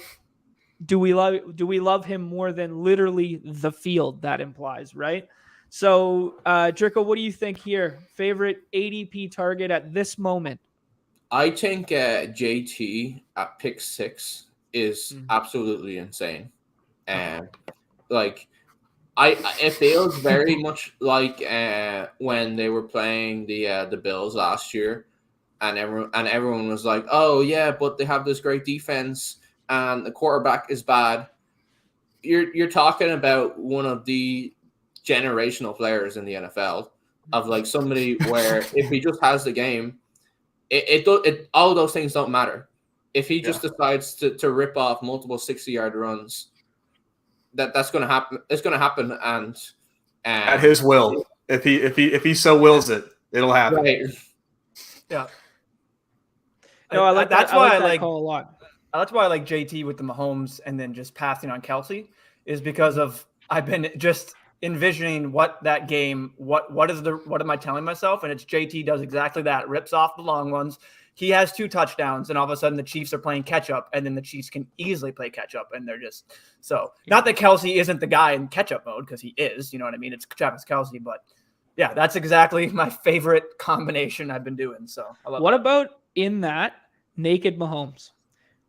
do we love him more than literally the field that implies, right? So, Dricko, what do you think here? Favorite ADP target at this moment? I think JT at pick 6 is absolutely insane. And it feels very much like when they were playing the Bills last year, and everyone was like, "Oh yeah, but they have this great defense, and the quarterback is bad." You're talking about one of the generational players in the NFL, of somebody where if he just has the game, all of those things don't matter. If he just decides to rip off multiple 60-yard runs, that's going to happen. It's going to happen, and at his will. If he so wills it, it'll happen. Right. Yeah. No, I like that's why I like call a lot. That's why I like JT with the Mahomes and then just passing on Kelsey, is because of I've been just envisioning what that game, what am I telling myself? And it's JT does exactly that, rips off the long ones. He has 2 touchdowns, and all of a sudden the Chiefs are playing catch up, and then the Chiefs can easily play catch up, and they're just not that Kelsey isn't the guy in catch up mode, because he is, you know what I mean? It's Travis Kelsey, but yeah, that's exactly my favorite combination I've been doing. So I love what about in that naked Mahomes?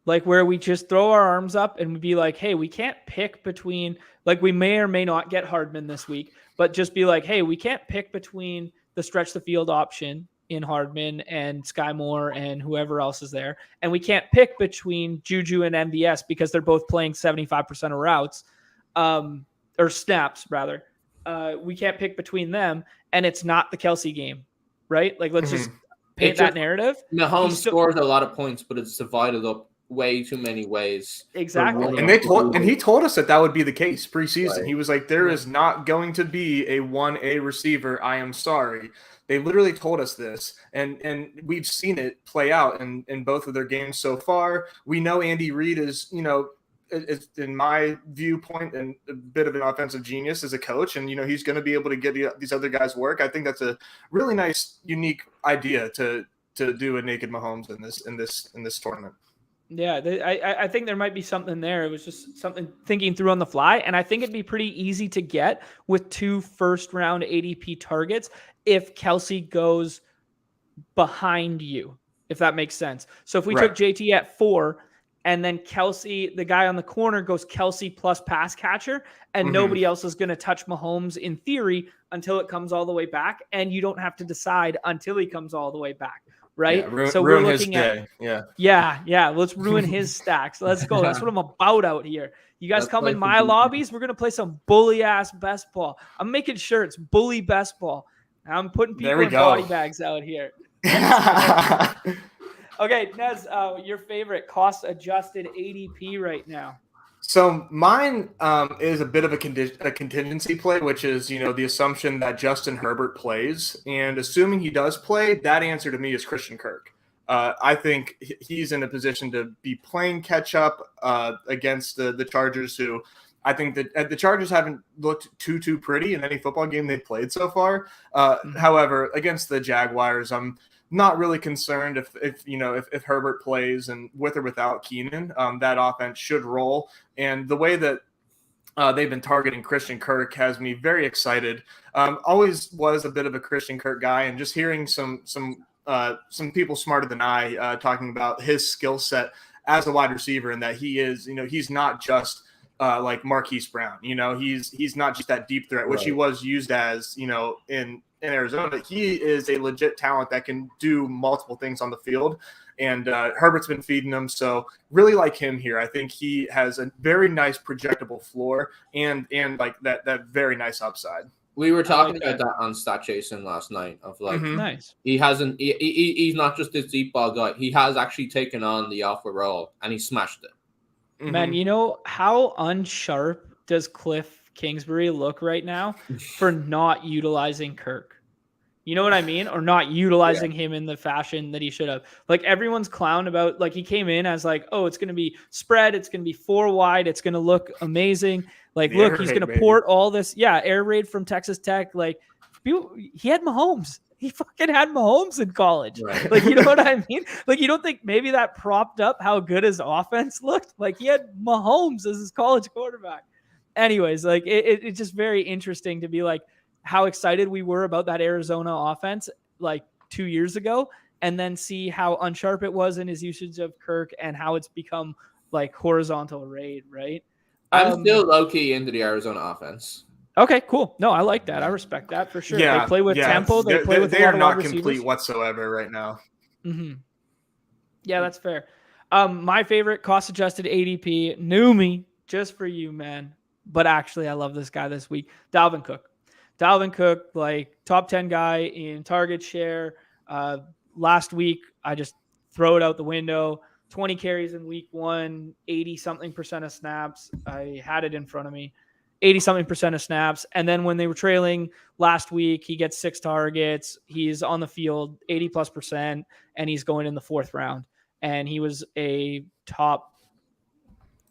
Where we just throw our arms up and we be like, hey, we can't pick between, we may or may not get Hardman this week, but just be like, hey, we can't pick between the stretch the field option in Hardman and Sky Moore and whoever else is there. And we can't pick between Juju and MVS because they're both playing 75% of routes, or snaps rather. We can't pick between them, and it's not the Kelsey game, right? Let's just paint that narrative. Mahomes scores a lot of points, but it's divided up way too many ways. Exactly. And he told us that would be the case preseason. Right. He was like, there is not going to be a 1A receiver. I am sorry. They literally told us this, and we've seen it play out in both of their games so far. We know Andy Reid is, is, in my viewpoint, and a bit of an offensive genius as a coach, and he's going to be able to get these other guys work. I think that's a really nice, unique idea to do a naked Mahomes in this tournament. Yeah, I think there might be something there. It was just something thinking through on the fly, and I think it'd be pretty easy to get with 2 first-round ADP targets if Kelsey goes behind you, if that makes sense. So if we took JT at 4, and then Kelsey, the guy on the corner, goes Kelsey plus pass catcher, and nobody else is going to touch Mahomes in theory until it comes all the way back, and you don't have to decide until he comes all the way back. Right. Yeah, so we're looking at Yeah. Let's ruin his stacks. Let's go. That's what I'm about out here. You guys come in my lobbies. We're going to play some bully ass best ball. I'm making shirts, bully best ball. I'm putting people in body bags out here. Okay. Nez, your favorite cost adjusted ADP right now. So mine is a bit of a contingency play, which is, the assumption that Justin Herbert plays. And assuming he does play, that answer to me is Christian Kirk. I think he's in a position to be playing catch up against the Chargers, who I think that the Chargers haven't looked too pretty in any football game they've played so far. However, against the Jaguars, I'm not really concerned if Herbert plays, and with or without Keenan, that offense should roll. And the way that they've been targeting Christian Kirk has me very excited. Always was a bit of a Christian Kirk guy, and just hearing some people smarter than I talking about his skill set as a wide receiver, and that he is, he's not just like Marquise Brown. He's not just that deep threat, which he was used as, in Arizona. He is a legit talent that can do multiple things on the field. And Herbert's been feeding him, so really like him here. I think he has a very nice projectable floor and like that very nice upside. We were talking about that on StatChasing last night. Of like, nice. He's not just this deep ball guy. He has actually taken on the alpha role, and he smashed it. Man, how unsharp does Cliff Kingsbury look right now for not utilizing Kirk? You know what I mean? Or not utilizing him in the fashion that he should have. Like, everyone's clown about, like, he came in as like, oh, it's going to be spread. It's going to be 4 wide. It's going to look amazing. Like, look, he's going to port all this. Yeah. Air raid from Texas Tech. Like, he had Mahomes. He fucking had Mahomes in college. Right. Like, you know what I mean? Like, you don't think maybe that propped up how good his offense looked? Like, he had Mahomes as his college quarterback. Anyways, like, it's just very interesting to be like, how excited we were about that Arizona offense like 2 years ago, and then see how unsharp it was in his usage of Kirk and how it's become like horizontal raid, right? I'm still low-key into the Arizona offense. Okay, cool. No, I like that. I respect that for sure. Yeah, they play with tempo. They play with they a lot are of not wide complete receivers whatsoever right now. Yeah, that's fair. My favorite cost-adjusted ADP, Noomi, just for you, man. But actually, I love this guy this week, Dalvin Cook. Dalvin Cook, like top 10 guy in target share. Last week, I just throw it out the window. 20 carries in week 1, 80-something% of snaps. I had it in front of me. 80-something% of snaps. And then when they were trailing last week, he gets 6 targets. He's on the field 80+%, and he's going in the 4th round. And he was a top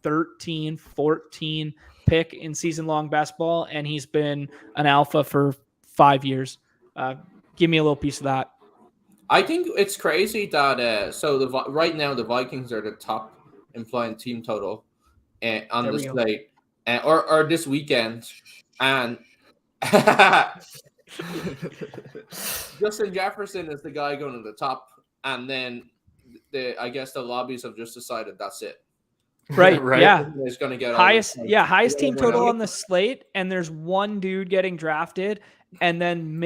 13, 14 pick in season-long best ball, and he's been an alpha for 5 years. Give me a little piece of that. I think it's crazy that right now the Vikings are the top implying team total on the slate, or this weekend, and Justin Jefferson is the guy going to the top, and then I guess the lobbies have just decided that's it. Right. Yeah. Is going to get highest team total on the slate, and there's one dude getting drafted, and then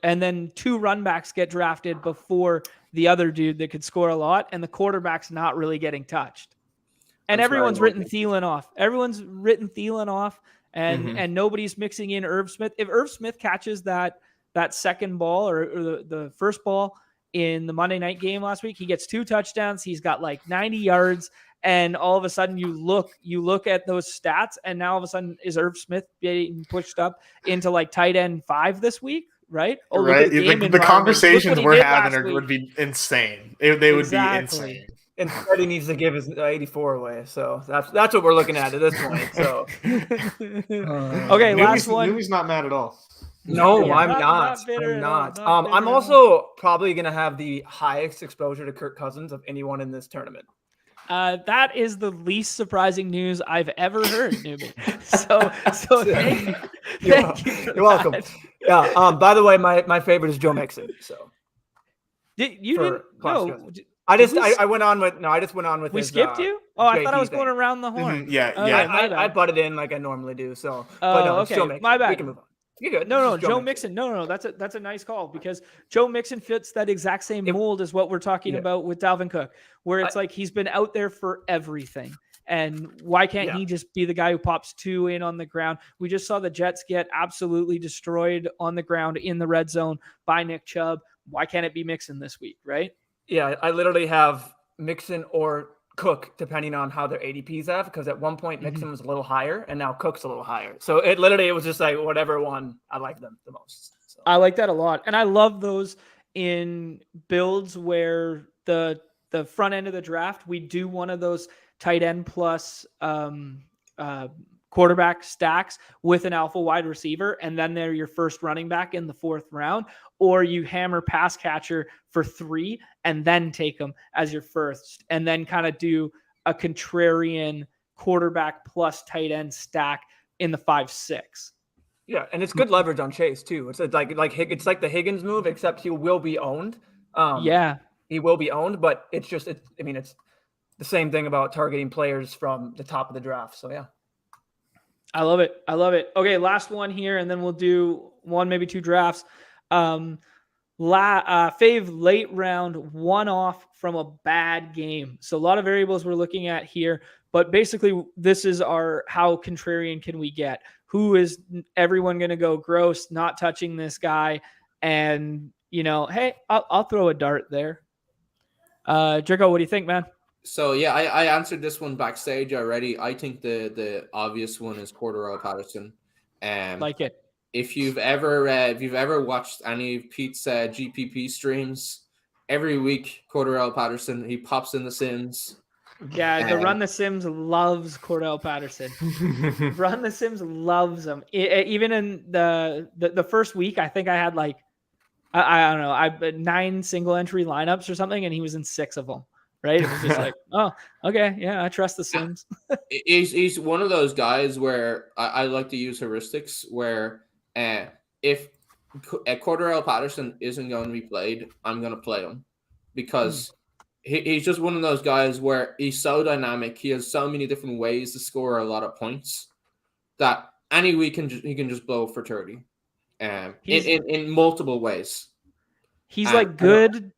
and then 2 run backs get drafted before the other dude that could score a lot, and the quarterback's not really getting touched. And everyone's written Thielen off. Everyone's written Thielen off, and nobody's mixing in Irv Smith. If Irv Smith catches that second ball or the first ball in the Monday night game last week, he gets 2 touchdowns. He's got like 90 yards. And all of a sudden you look at those stats, and now all of a sudden is Irv Smith being pushed up into like tight end 5 this week, right? Oh, right. The conversations we're having would be insane. They would be insane. And Freddie needs to give his 84 away, so that's what we're looking at this point. So, okay, last one. Newey's not mad at all. No, I'm not. I'm not. I'm also probably going to have the highest exposure to Kirk Cousins of anyone in this tournament. That is the least surprising news I've ever heard, Newbie. So thank you. You're welcome. Yeah. By the way, my favorite is Joe Mixon. So you didn't know. I just went on with. We skipped you? Oh, I thought I was going around the horn. Yeah. I butted in like I normally do. So. Okay. My bad. We can move on. You're good. No, Joe Mixon. No, that's a nice call, because Joe Mixon fits that exact same mold as what we're talking about with Dalvin Cook, where it's like he's been out there for everything. And why can't he just be the guy who pops 2 in on the ground? We just saw the Jets get absolutely destroyed on the ground in the red zone by Nick Chubb. Why can't it be Mixon this week, right? Yeah, I literally have Mixon or Cook, depending on how their ADPs have, because at one point Mixon was a little higher and now Cook's a little higher. So it was just like whatever one I like them the most. So. I like that a lot. And I love those in builds where the front end of the draft, we do one of those tight end plus quarterback stacks with an alpha wide receiver, and then they're your first running back in the 4th round, or you hammer pass catcher for 3 and then take them as your first, and then kind of do a contrarian quarterback plus tight end stack in the 5-6. Yeah, and it's good leverage on Chase too. It's like it's like the Higgins move, except he will be owned. He will be owned, but it's the same thing about targeting players from the top of the draft. So yeah, I love it. Okay, last one here, and then we'll do 1, maybe 2 drafts. Fave late round one-off from a bad game. So a lot of variables we're looking at here, but basically this is our how contrarian can we get? Who is everyone going to go gross, not touching this guy? And, hey, I'll throw a dart there. Drico, what do you think, man? So, yeah, I answered this one backstage already. I think the obvious one is Cordarrelle Patterson. Like it. If you've ever watched any of Pete's GPP streams, every week Cordarrelle Patterson, he pops in the Sims. Yeah, the Run the Sims loves Cordarrelle Patterson. Run the Sims loves him. Even in the first week, I think I had I don't know, 9 single entry lineups or something, and he was in 6 of them. Right? It was just like, oh, okay, yeah, I trust the Sims. He's one of those guys where I like to use heuristics where if Cordarrelle Patterson isn't going to be played, I'm going to play him because he's just one of those guys where he's so dynamic. He has so many different ways to score a lot of points that any week he can just blow for 30 in multiple ways. He's like good,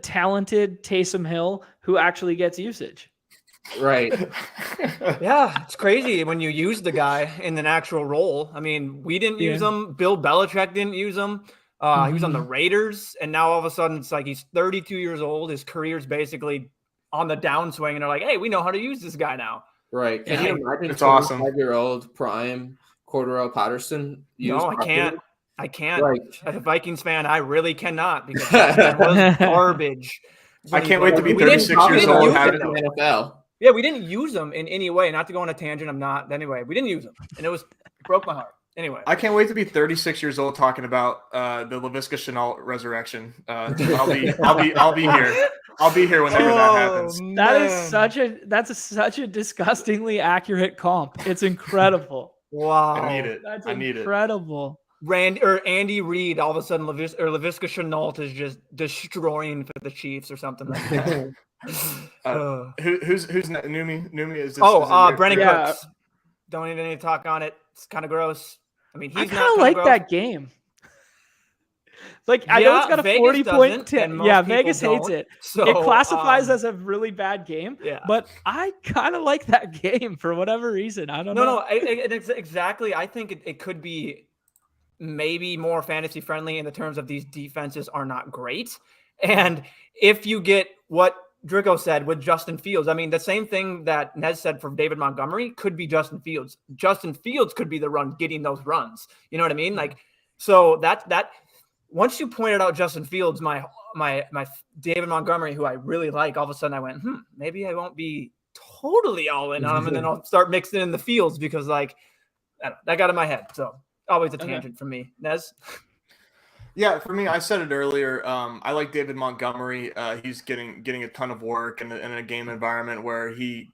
talented Taysom Hill who actually gets usage. Right. Yeah, it's crazy when you use the guy in an actual role. I mean, we didn't use him. Bill Belichick didn't use him. He was on the Raiders, and now all of a sudden it's like he's 32 years old. His career's basically on the downswing, and they're like, hey, we know how to use this guy now. Right. Can you imagine it's awesome. 5-year-old prime Cordarrelle Patterson? No, I can't. I can't. Right. As a Vikings fan, I really cannot because that was garbage. I can't wait to be 36 years old and have it in the NFL. Yeah, we didn't use them in any way. Not to go on a tangent, I'm not. Anyway, we didn't use them, and it broke my heart. Anyway, I can't wait to be 36 years old talking about the Laviska Shenault resurrection. I'll be here. I'll be here whenever that happens. That's such a disgustingly accurate comp. It's incredible. Wow, I need it. That's incredible. Incredible. Andy Reid, all of a sudden, Laviska Shenault is just destroying for the Chiefs or something like that. Who's Numi? Is this? Brennan Cooks. Don't even need to talk on it. It's kind of gross. I mean, I kind of like that game. I know it's got a Vegas 40-point. Yeah, Vegas don't. hates it. So, it classifies as a really bad game. Yeah, but I kind of like that game for whatever reason. I don't know. No, it's exactly. I think it could be maybe more fantasy friendly in the terms of these defenses are not great, and if you get what Drico said with Justin Fields. I mean, the same thing that Nez said for David Montgomery could be Justin Fields. Justin Fields could be the run getting those runs. You know what I mean? So that once you pointed out Justin Fields, my David Montgomery, who I really like, all of a sudden I went, maybe I won't be totally all in on him, and then I'll start mixing in the Fields because that got in my head. So always a tangent from me. Nez? Yeah, for me, I said it earlier. I like David Montgomery. He's getting a ton of work in a game environment where he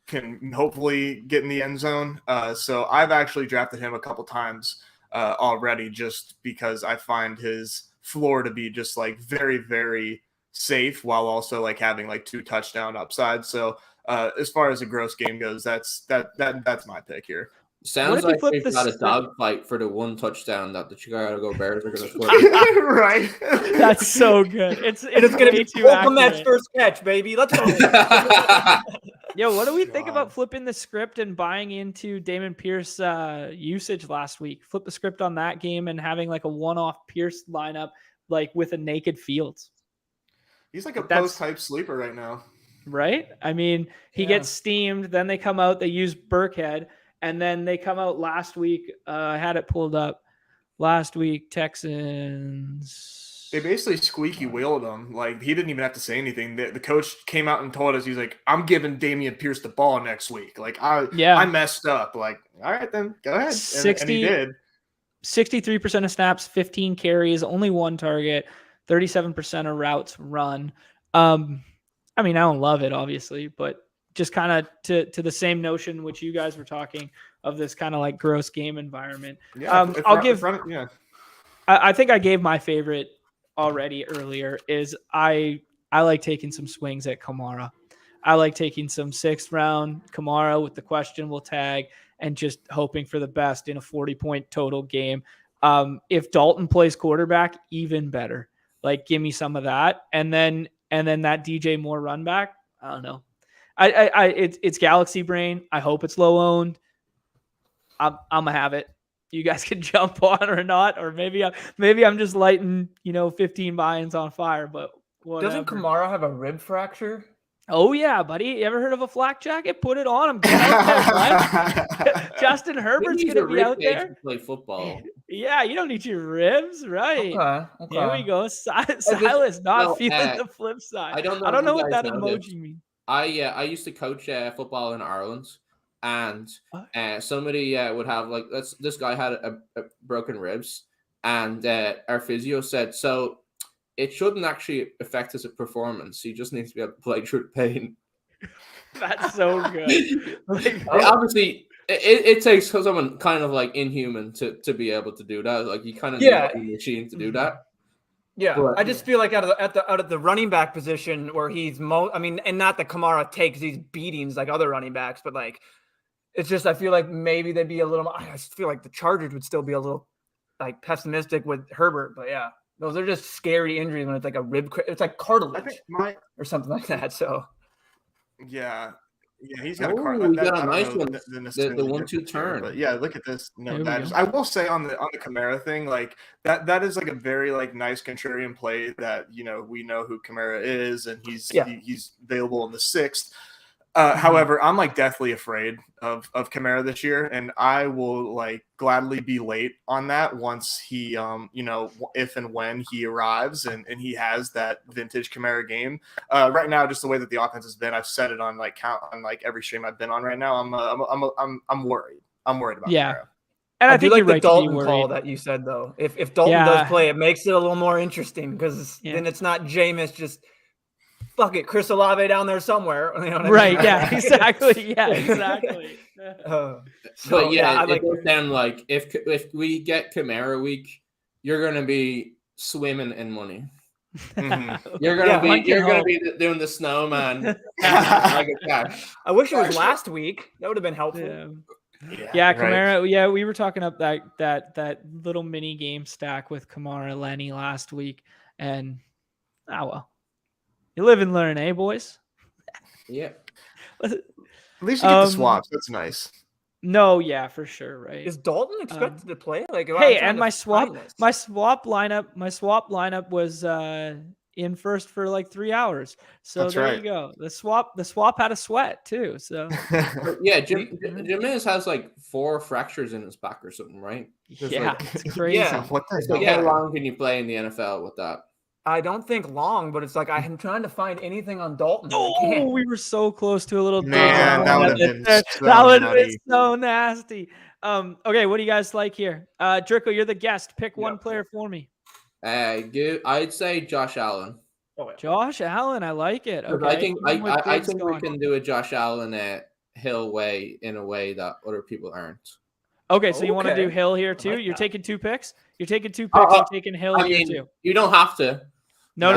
can hopefully get in the end zone. So I've actually drafted him a couple times already, just because I find his floor to be just very, very safe while also having 2 touchdown upside. So as far as a gross game goes, that's my pick here. Sounds like they've got a dogfight for the 1 touchdown that the Chicago Bears are going to score. Right. That's so good. It's going to be too accurate. First catch, baby. Let's go. Yo, what do we think about flipping the script and buying into Damon Pierce usage last week? Flip the script on that game and having a one-off Pierce lineup with a naked Fields. He's a post-type sleeper right now. Right? I mean, he gets steamed. Then they come out. They use Burkhead. And then they come out last week. I had it pulled up. Last week, Texans. They basically squeaky wheeled him. Like, he didn't even have to say anything. The coach came out and told us, he's like, I'm giving Damian Pierce the ball next week. Like, I messed up. Like, all right, then go ahead. And he did. 63% of snaps, 15 carries, only one target, 37% of routes run. I mean, I don't love it, obviously, but just kind of to the same notion which you guys were talking of this kind of like gross game environment. Yeah, I think I gave my favorite already earlier. Is I like taking some swings at Kamara. I like taking some 6th round Kamara with the questionable tag and just hoping for the best in a 40-point total game. If Dalton plays quarterback, even better. Like, give me some of that, and then that DJ Moore run back. I don't know. It's Galaxy Brain. I hope it's low owned. I'm gonna have it. You guys can jump on or not, or maybe I'm just lighting 15 buy-ins on fire. But whatever. Doesn't Kamara have a rib fracture? Oh yeah, buddy. You ever heard of a flak jacket? Put it on him. Get out there, Justin Herbert's gonna be out there to play football. Yeah, you don't need your ribs, right? Okay. Here we go. Silas not feeling the flip side. I don't know what that emoji means. I used to coach football in Ireland, and somebody would have like this guy had a broken ribs, and our physio said, so it shouldn't actually affect his performance. He just needs to be able to play through pain. That's so good. Obviously, it takes someone kind of like inhuman to be able to do that. Like, you kind of need a machine to do that. Yeah, but I just feel like out of the running back position where he's and not that Kamara takes these beatings like other running backs, but like it's just I feel like maybe they'd be a little. I just feel like the Chargers would still be a little like pessimistic with Herbert, but yeah, those are just scary injuries when it's like a rib. It's like cartilage or something like that. So yeah, he's got a nice one. The 1-2 turn. But yeah, look at this. No, I will say on the Kamara thing, like that is like a very like nice contrarian play that we know who Kamara is, and he's available in the 6th. However, I'm like deathly afraid of Kamara this year, and I will like gladly be late on that once he if and when he arrives and he has that vintage Kamara game. Right now, just the way that the offense has been, I've said it on like every stream I've been on right now. I'm worried. I'm worried about Kamara. And I think like the Dalton call that you said though. If Dalton does play, it makes it a little more interesting because then it's not Jameis just. Fuck it, Chris Olave down there somewhere. You know what I mean? Right, yeah, exactly. Yeah, exactly. So yeah, it goes down like if we get Kamara week, you're gonna be swimming in money. Mm-hmm. You're gonna be doing the snowman. I wish it was last week. That would have been helpful. Yeah, Kamara. Right. Yeah, we were talking up that little mini game stack with Kamara Lenny last week, and well. You live and learn, eh, boys? Yeah. At least you get the swaps. That's nice. No, yeah, for sure, right? Is Dalton expected to play? Like, hey, and my swap lineup was in first for like 3 hours. So that's there you go. The swap had a sweat too. So yeah, Jameis has like 4 fractures in his back or something, right? It's crazy. How long can you play in the NFL with that? I don't think long, but it's like I'm trying to find anything on Dalton. Oh, we were so close to a little. Man, that would have been so nasty. Okay, what do you guys like here? Dricko, you're the guest. Pick one player for me. I'd say Josh Allen. Josh Allen, I like it. Okay. I think we can do a Josh Allen Hill way in a way that other people aren't. Okay, so you want to do Hill here too? You're taking 2 picks. You're taking 2 picks. You're taking Hill here too. You don't have to. No.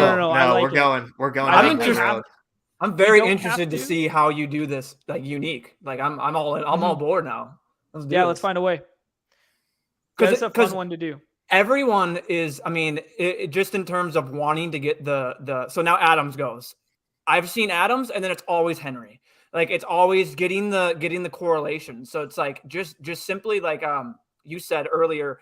We're going. I'm very interested to see how you do this, like unique. Like I'm all in. I'm all board now. Let's find a way. Because it's a fun one to do. Everyone is. I mean, it just in terms of wanting to get the. So now Adams goes. I've seen Adams, and then it's always Henry. Like it's always getting the correlation. So it's like just simply like you said earlier.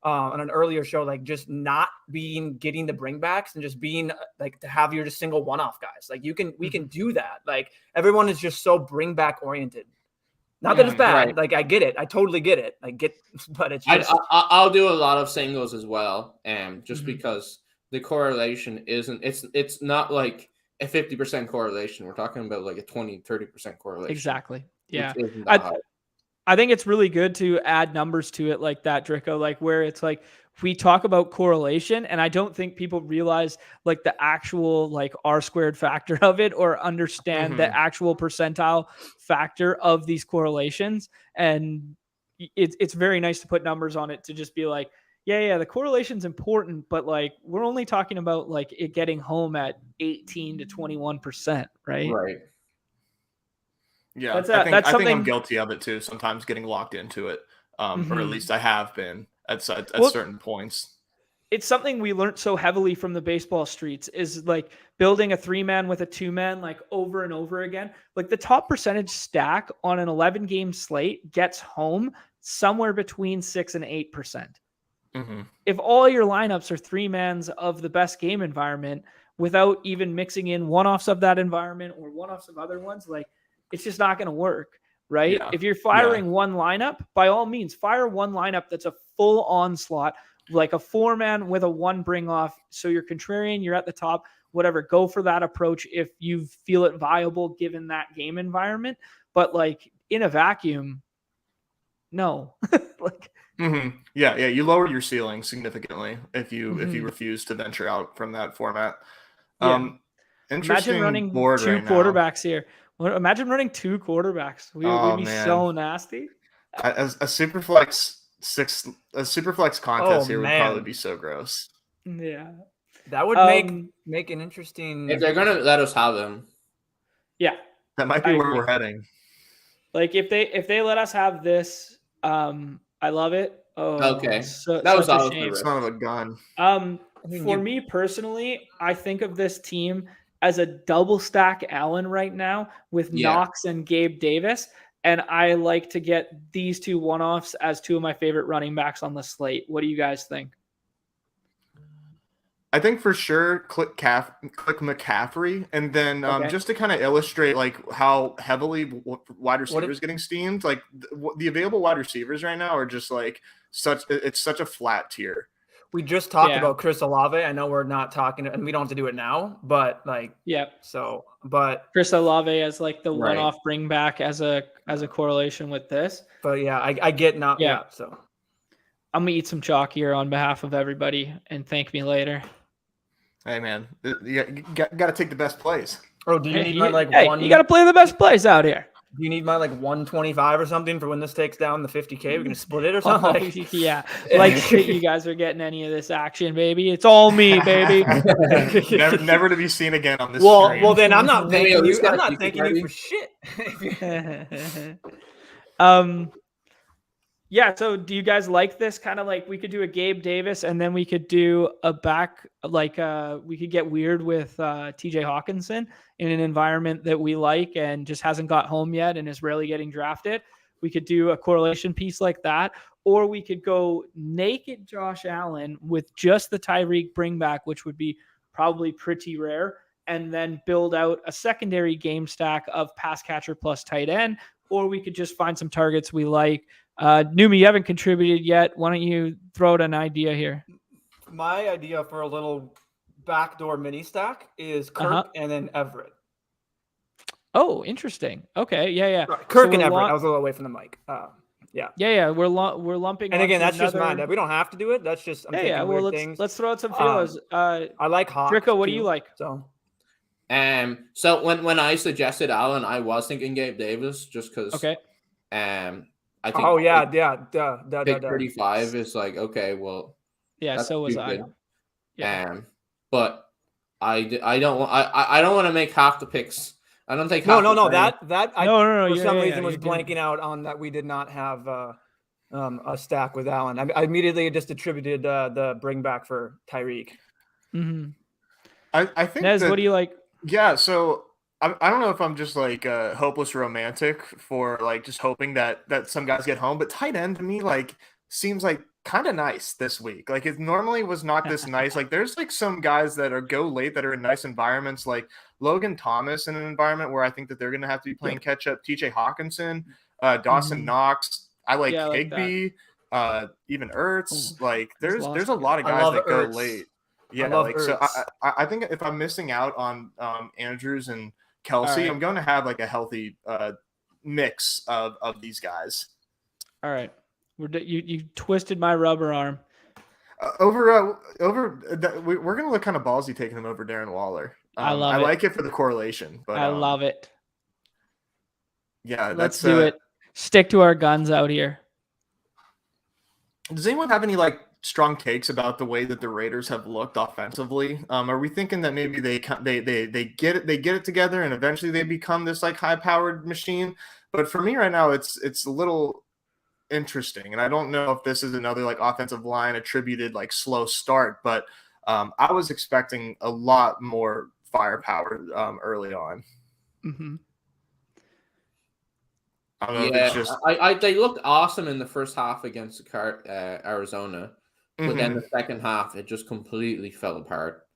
On an earlier show, like just not getting the bringbacks and just being like to have your just single one-off guys. Like we can do that. Like everyone is just so bring back oriented. Not that it's bad. Right. Like I get it. I totally get it. But it's just... I'll do a lot of singles as well. Just because the correlation isn't. It's not like a 50% correlation. We're talking about like a 20-30% correlation. Exactly. Yeah. Which isn't that high. I think it's really good to add numbers to it like that, Drico, like where it's like we talk about correlation, and I don't think people realize like the actual like R-squared factor of it or understand the actual percentile factor of these correlations. And it's very nice to put numbers on it to just be like, yeah, the correlation's important, but like we're only talking about like it getting home at 18 to 21%, right? Right. Yeah, I think I'm guilty of it too. Sometimes getting locked into it, or at least I have been at certain points. It's something we learned so heavily from the baseball streets is like building a 3-man with a 2-man like over and over again. Like the top percentage stack on an 11-game slate gets home somewhere between 6 and 8%. If all your lineups are 3-mans of the best game environment without even mixing in one-offs of that environment or one-offs of other ones, like it's just not going to work, right? Yeah. If you're firing one lineup, by all means, fire one lineup that's a full onslaught, like a 4-man with a 1 bring off. So you're contrarian, you're at the top, whatever. Go for that approach if you feel it viable given that game environment. But like in a vacuum, no. Like Yeah, you lower your ceiling significantly if you refuse to venture out from that format. Imagine running 2 quarterbacks here. Imagine running 2 quarterbacks. We'd be so nasty. A super flex contest here would probably be so gross. Yeah, that would make an interesting. If they're gonna let us have them, yeah, that might be where we're heading. Like if they let us have this, I love it. Oh, okay, that was a shame. Son of a gun. For me personally, I think of this team as a double stack Allen right now with Knox and Gabe Davis. And I like to get these 2 one-offs as 2 of my favorite running backs on the slate. What do you guys think? I think for sure click McCaffrey. And then just to kind of illustrate like how heavily wide receivers getting steamed, like the available wide receivers right now are just like such a flat tier. We just talked about Chris Olave. I know we're not talking, and we don't have to do it now, but like, but Chris Olave as like the one-off bring back as a correlation with this. But yeah, I get not. Yeah. So I'm gonna eat some chalk here on behalf of everybody and thank me later. Hey man, you got to take the best plays. Oh, do you need my like one? You got to play the best plays out here. Do you need my like 125 or something for when this takes down the 50K? We're gonna split it or something. Yeah, like shit, you guys are getting any of this action, baby. It's all me, baby. never to be seen again on this. Well, then I'm not thanking you. I'm not thanking you for shit. Yeah. So, do you guys like this kind of like we could do a Gabe Davis and then we could do a back like we could get weird with TJ Hawkinson in an environment that we like and just hasn't got home yet and is rarely getting drafted. We could do a correlation piece like that, or we could go naked Josh Allen with just the Tyreek bring back, which would be probably pretty rare, and then build out a secondary game stack of pass catcher plus tight end, or we could just find some targets we like. Numi, you haven't contributed yet. Why don't you throw out an idea here? My idea for a little backdoor mini stack is Kirk and then Everett. Oh, interesting. Okay, yeah. Right. Kirk and Everett. I was a little away from the mic. Yeah. We're lumping. And again, that's just mine. We don't have to do it. That's just well, let's throw out some feelers. I like Hawk. Drico, what do you like? So when I suggested Allen, I was thinking Gabe Davis just because. Okay. I think. Oh yeah. Pick 35 is like okay. Well. Yeah. So was I. Yeah. But I don't want to make half the picks. I don't think. No. No. That no. For some reason was blanking out on that. We did not have a stack with Allen. I immediately just attributed the bring back for Tyreek. Mm-hmm. I think. Nez, what do you like? Yeah. So I don't know if I'm just like a hopeless romantic for like just hoping that some guys get home, but tight end to me like seems like kind of nice this week. Like it normally was not this nice. Like there's like some guys that are go late that are in nice environments, like Logan Thomas in an environment where I think that they're going to have to be playing catch up. TJ Hawkinson, Dawson Knox. I like Higbee, even Ertz. Like there's a lot of guys that go late. Yeah, I love like Ertz. so. I think if I'm missing out on Andrews and Kelsey, I'm going to have like a healthy mix of these guys. All right, you twisted my rubber arm. We're going to look kind of ballsy taking him over Darren Waller. I love I it. like it for the correlation, but I love it. Yeah, let's do it. Stick to our guns out here. Does anyone have any like strong takes about the way that the Raiders have looked offensively? Are we thinking that maybe they get it together and eventually they become this like high-powered machine? But for me right now, it's a little interesting, and I don't know if this is another like offensive line attributed like slow start, but I was expecting a lot more firepower early on. Mm-hmm. I don't know if it's just... they looked awesome in the first half against Arizona, but then the second half it just completely fell apart.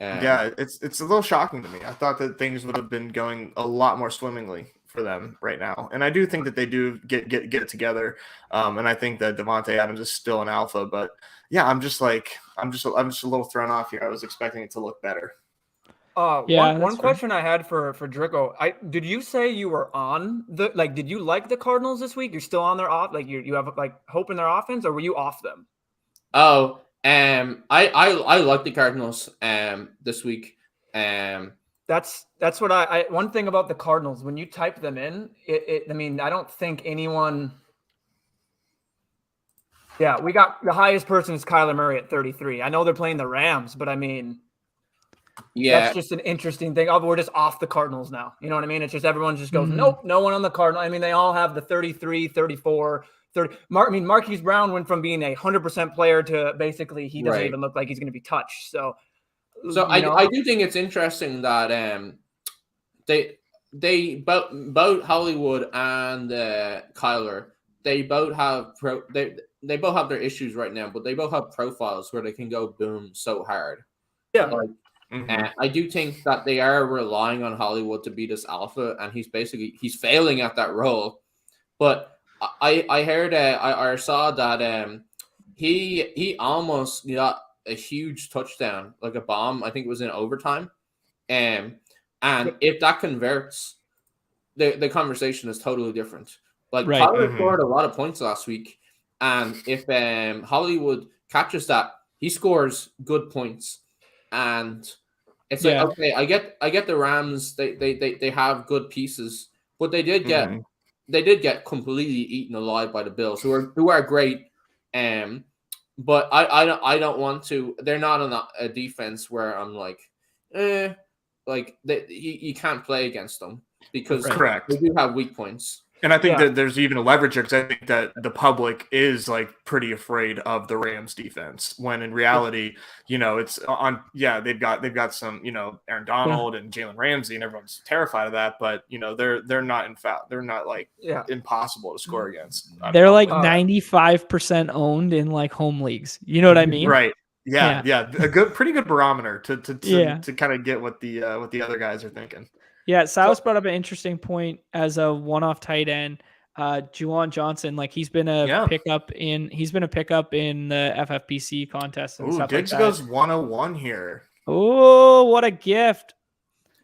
Yeah, it's a little shocking to me. I thought that things would have been going a lot more swimmingly for them right now, and I do think that they do get it together. And I think that Devontae Adams is still an alpha, but yeah, I'm just a little thrown off here. I was expecting it to look better. One question I had for Drico. Did you say you were on did you like the Cardinals this week? You're still on their off, like you have like hope in their offense, or were you off them? Oh, I like the Cardinals this week. That's what I one thing about the Cardinals, when you type them in, I mean, I don't think anyone. Yeah, we got the highest person is Kyler Murray at 33. I know they're playing the Rams, but I mean, yeah, that's just an interesting thing. Oh, we're just off the Cardinals now. You know what I mean? It's just everyone just goes, nope, no one on the Cardinals. I mean, they all have the 33, 34, 30. Marquise Brown went from being a 100% player to basically he doesn't even look like he's going to be touched. So I do think it's interesting that they both Hollywood and Kyler, they both have they both have their issues right now, but they both have profiles where they can go boom so hard. Yeah. Like, I do think that they are relying on Hollywood to be this alpha, and he's failing at that role. But I heard I saw that he almost got a huge touchdown, like a bomb. I think it was in overtime. And if that converts, the conversation is totally different. Like Tyler scored a lot of points last week, and if Hollywood catches that, he scores good points. And it's like, okay, I get the Rams. They have good pieces, but they did get completely eaten alive by the Bills, who are great. But I don't want to. They're not on a defense where I'm like, you can't play against them because they do have weak points. And I think that there's even a leverage here because I think that the public is like pretty afraid of the Rams defense when in reality, it's on. Yeah, they've got some, Aaron Donald and Jalen Ramsey, and everyone's terrified of that. But they're not they're not like impossible to score against. They're like 95% owned in like home leagues. You know what I mean? Right. Yeah. Pretty good barometer to kind of get what the other guys are thinking. Yeah, Silas brought up an interesting point as a one-off tight end. Juwan Johnson, like he's been a pickup in the FFPC contest and stuff Diggs like that. goes 101 here. Oh, what a gift!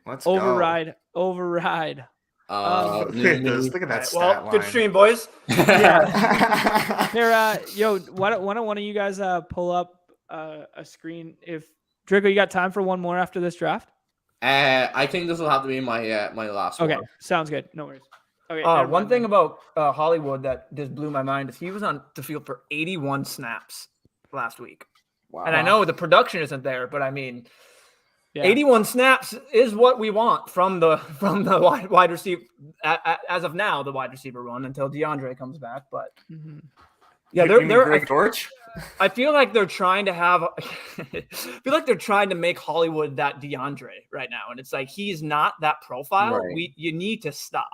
Let's override. Look at that stat line. Good stream, boys. Yeah. Here, why don't one of you guys pull up a screen? If Drigo, you got time for one more after this draft? I think this will have to be my my last one. Okay, sounds good. No worries. Okay. One thing about Hollywood that just blew my mind is he was on the field for 81 snaps last week. Wow. And I know the production isn't there, but I mean, 81 snaps is what we want from the wide receiver as of now, the wide receiver run until DeAndre comes back. But Greg Dortch? I feel like they're trying to make Hollywood that DeAndre right now. And it's like, he's not that profile. Right. You need to stop.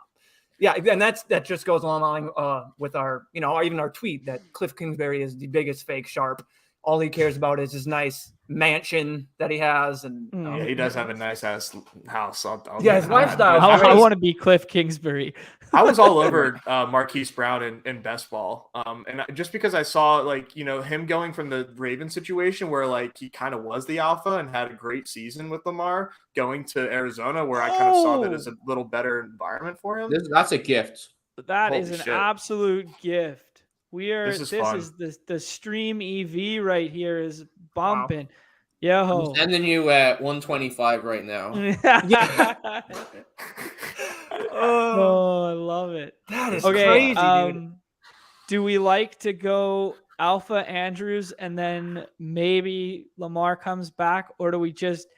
Yeah. And that just goes along with our, even our tweet that Cliff Kingsbury is the biggest fake sharp all he cares about is his nice mansion that he has, and yeah, he does have a nice ass house. His lifestyle. I want to be Cliff Kingsbury. I was all over Marquise Brown in best ball, and just because I saw him going from the Ravens situation where he kind of was the alpha and had a great season with Lamar, going to Arizona where I kind of saw that as a little better environment for him. That's a gift. That is an absolute gift. This fun. is the stream EV right here is bumping. Wow. Yo, I'm sending you at 125 right now. Oh, I love it. That is crazy, dude. Do we like to go Alpha Andrews and then maybe Lamar comes back, or do we just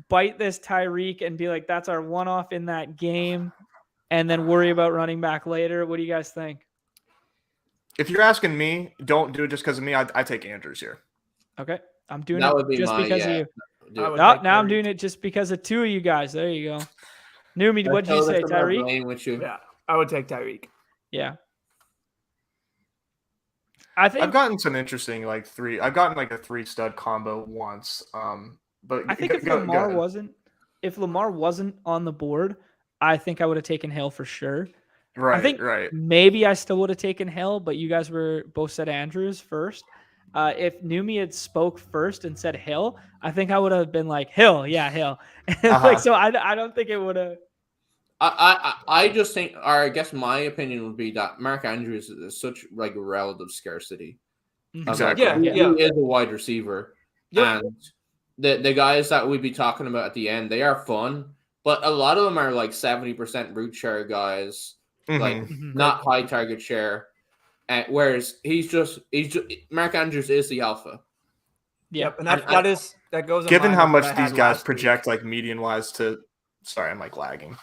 bite this Tyreek and be like, that's our one-off in that game, and then worry about running back later? What do you guys think? If you're asking me, don't do it just because of me. I take Andrews here. Okay. I'm doing it just because of you. Now I'm doing it just because of two of you guys. There you go. Numi, what did you say, Tyreek? Yeah, I would take Tyreek. Yeah. I think I've gotten some interesting three. I've gotten a 3-stud combo once. But I think if Lamar wasn't on the board, I think I would have taken Hill for sure. Right. I think maybe I still would have taken Hill, but you guys were both said Andrews first. If Numi had spoke first and said Hill, I think I would have been like Hill, yeah, Hill. So I don't think it would have. I just think, or I guess my opinion would be that Mark Andrews is such relative scarcity. Exactly. He is a wide receiver, and the guys that we'd be talking about at the end, they are fun, but a lot of them are 70% root share guys, not high target share. Whereas he's just Mark Andrews is the alpha. Yep, and that goes. Given how much these guys project median wise to. Sorry, I'm lagging.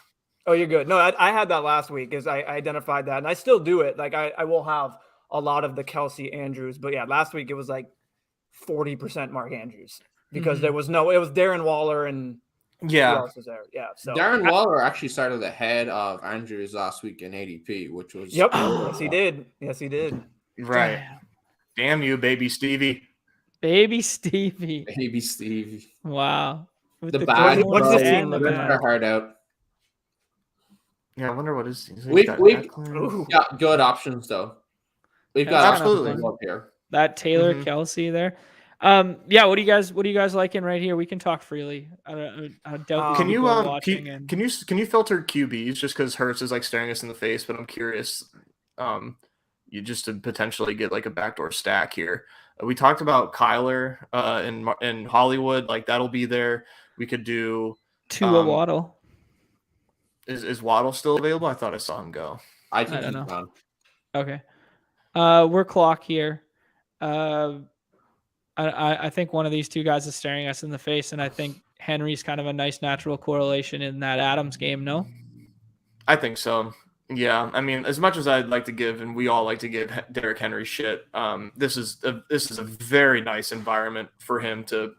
Oh, you're good. No, I had that last week because I identified that, and I still do it. I will have a lot of the Kelsey Andrews, but yeah, last week it was 40% Mark Andrews because it was Darren Waller and who else was there? Yeah, so Darren Waller actually started ahead of Andrews last week in ADP, which was yes he did. Right. Damn you, baby Stevie. Baby Stevie. Wow. With the bad. What's this team looking like? Hard out. Yeah, I wonder what is. We've got good options though. We've got absolutely up here. That Taylor Kelsey there. What do you guys liking right here? We can talk freely. I doubt. Can you filter QBs just because Hurts is staring us in the face? But I'm curious, you just to potentially get a backdoor stack here. We talked about Kyler in Hollywood, that'll be there. We could do Tua Waddle. Is Waddle still available? I thought I saw him go. I think he's gone. Okay. We're clock here. I think one of these two guys is staring us in the face, and I think Henry's kind of a nice natural correlation in that Adams game, no? I think so. Yeah. I mean, as much as I'd like to give, and we all like to give Derrick Henry shit, this is a very nice environment for him to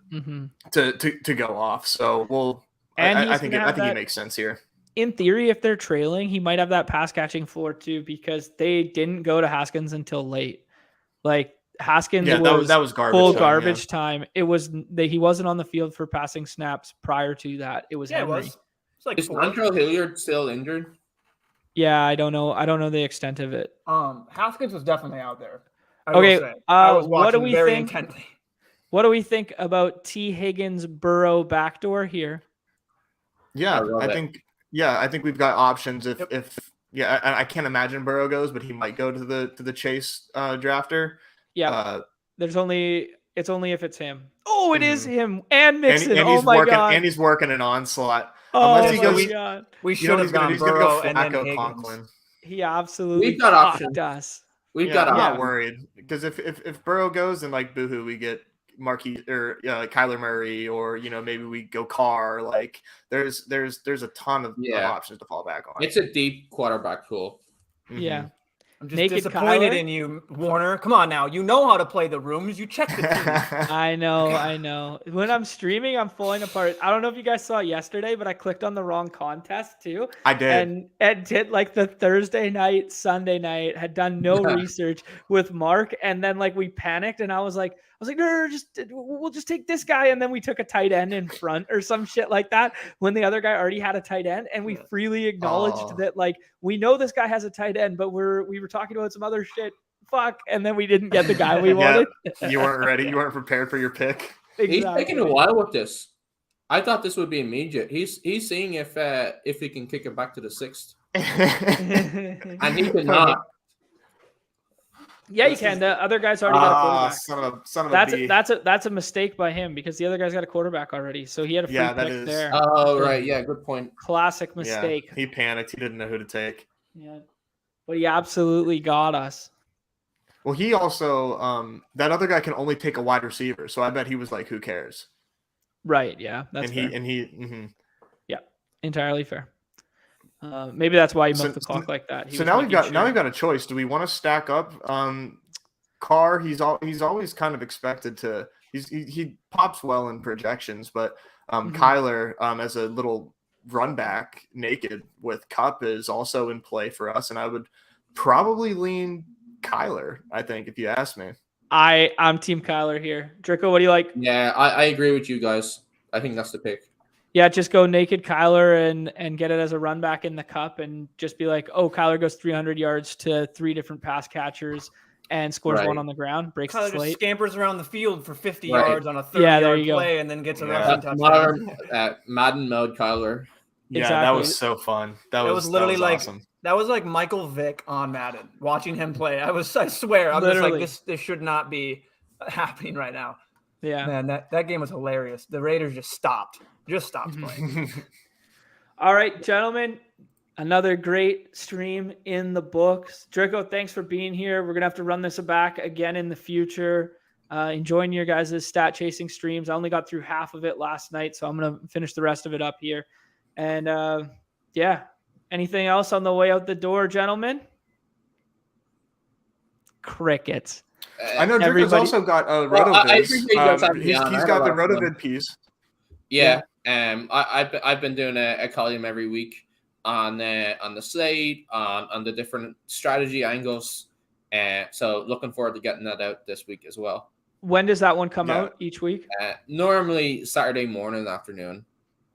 go off. So I think he makes sense here. In theory, if they're trailing, he might have that pass catching floor too, because they didn't go to Haskins until late. Haskins was garbage time. It was he wasn't on the field for passing snaps prior to that. It was Henry. Is Montreal Hilliard still injured? Yeah, I don't know. I don't know the extent of it. Haskins was definitely out there. What do we think? Intently. What do we think about T. Higgins Burrow backdoor here? Yeah, I think we've got options. I can't imagine Burrow goes, but he might go to the Chase drafter. Yeah, it's only if it's him. Oh, it is him and Mixon. God! And he's working an onslaught. Unless he goes, we should have gone Burrow and then Higgins. Conklin. He absolutely. We've got options. I'm not worried because if Burrow goes, then boohoo, we get Marquis or Kyler Murray, or maybe we go Carr. There's a ton of options to fall back on. It's a deep quarterback pool. Yeah. I'm just Naked disappointed Kyler? in you, Warner. Come on now. You know how to play the rooms. You check the teams. I know. When I'm streaming, I'm falling apart. I don't know if you guys saw it yesterday, but I clicked on the wrong contest too. I did. And Ed did like the Thursday night, Sunday night, had done no research with Mark. And then like we panicked and I was like, no, we'll just take this guy. And then we took a tight end in front or some shit like that when the other guy already had a tight end. And we freely acknowledged that like, we know this guy has a tight end, but we were talking about some other shit. Fuck. And then we didn't get the guy we wanted. You weren't ready. You weren't prepared for your pick. Exactly. He's taking a while with this. I thought this would be immediate. He's seeing if he can kick it back to the 6th. And he cannot. Yeah, you can. The other guy's already got a quarterback. Son of a B. That's a mistake by him because the other guy's got a quarterback already. So he had a free pick there. Oh, right. Yeah, good point. Classic mistake. Yeah, he panicked. He didn't know who to take. Yeah. But he absolutely got us. Well, he also that other guy can only take a wide receiver. So I bet he was like, who cares? Right, yeah. That's fair. Yeah, entirely fair. Maybe that's why he milked the clock like that. Now we've got a choice. Do we want to stack up Carr? He's always kind of expected to. He pops well in projections, but Kyler as a little run back naked with Cup is also in play for us, and I would probably lean Kyler. I think if you ask me, I'm Team Kyler here. Draco, what do you like? Yeah, I agree with you guys. I think that's the pick. Yeah, just go naked Kyler and get it as a run back in the Cup and just be like, oh, Kyler goes 300 yards to 3 different pass catchers and scores one on the ground, breaks Kyler the slate. Just scampers around the field for 50 yards on a 30-yard play and then gets a rushing touchdown. Madden mode Kyler. Yeah, exactly. That was so fun. That was literally like awesome. That was like Michael Vick on Madden. Watching him play, I swear, I'm literally. just like this should not be happening right now. Yeah, man, that game was hilarious. The Raiders just stopped playing. All right, gentlemen, another great stream in the books. Draco, thanks for being here. We're gonna have to run this back again in the future. Enjoying your guys' stat chasing streams. I only got through half of it last night, so I'm gonna finish the rest of it up here. And yeah, anything else on the way out the door, gentlemen? Crickets. I know Draco's also got RotoViz. He's got the RotoViz piece. Yeah. I've been doing a column every week on the Slate, on the different strategy angles. So looking forward to getting that out this week as well. When does that one come out each week? Normally Saturday morning, afternoon.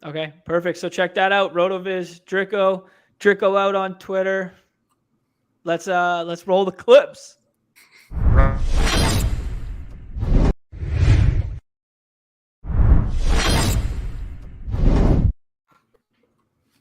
Okay, perfect. So check that out. RotoViz, Draco out on Twitter. Let's roll the clips. Right.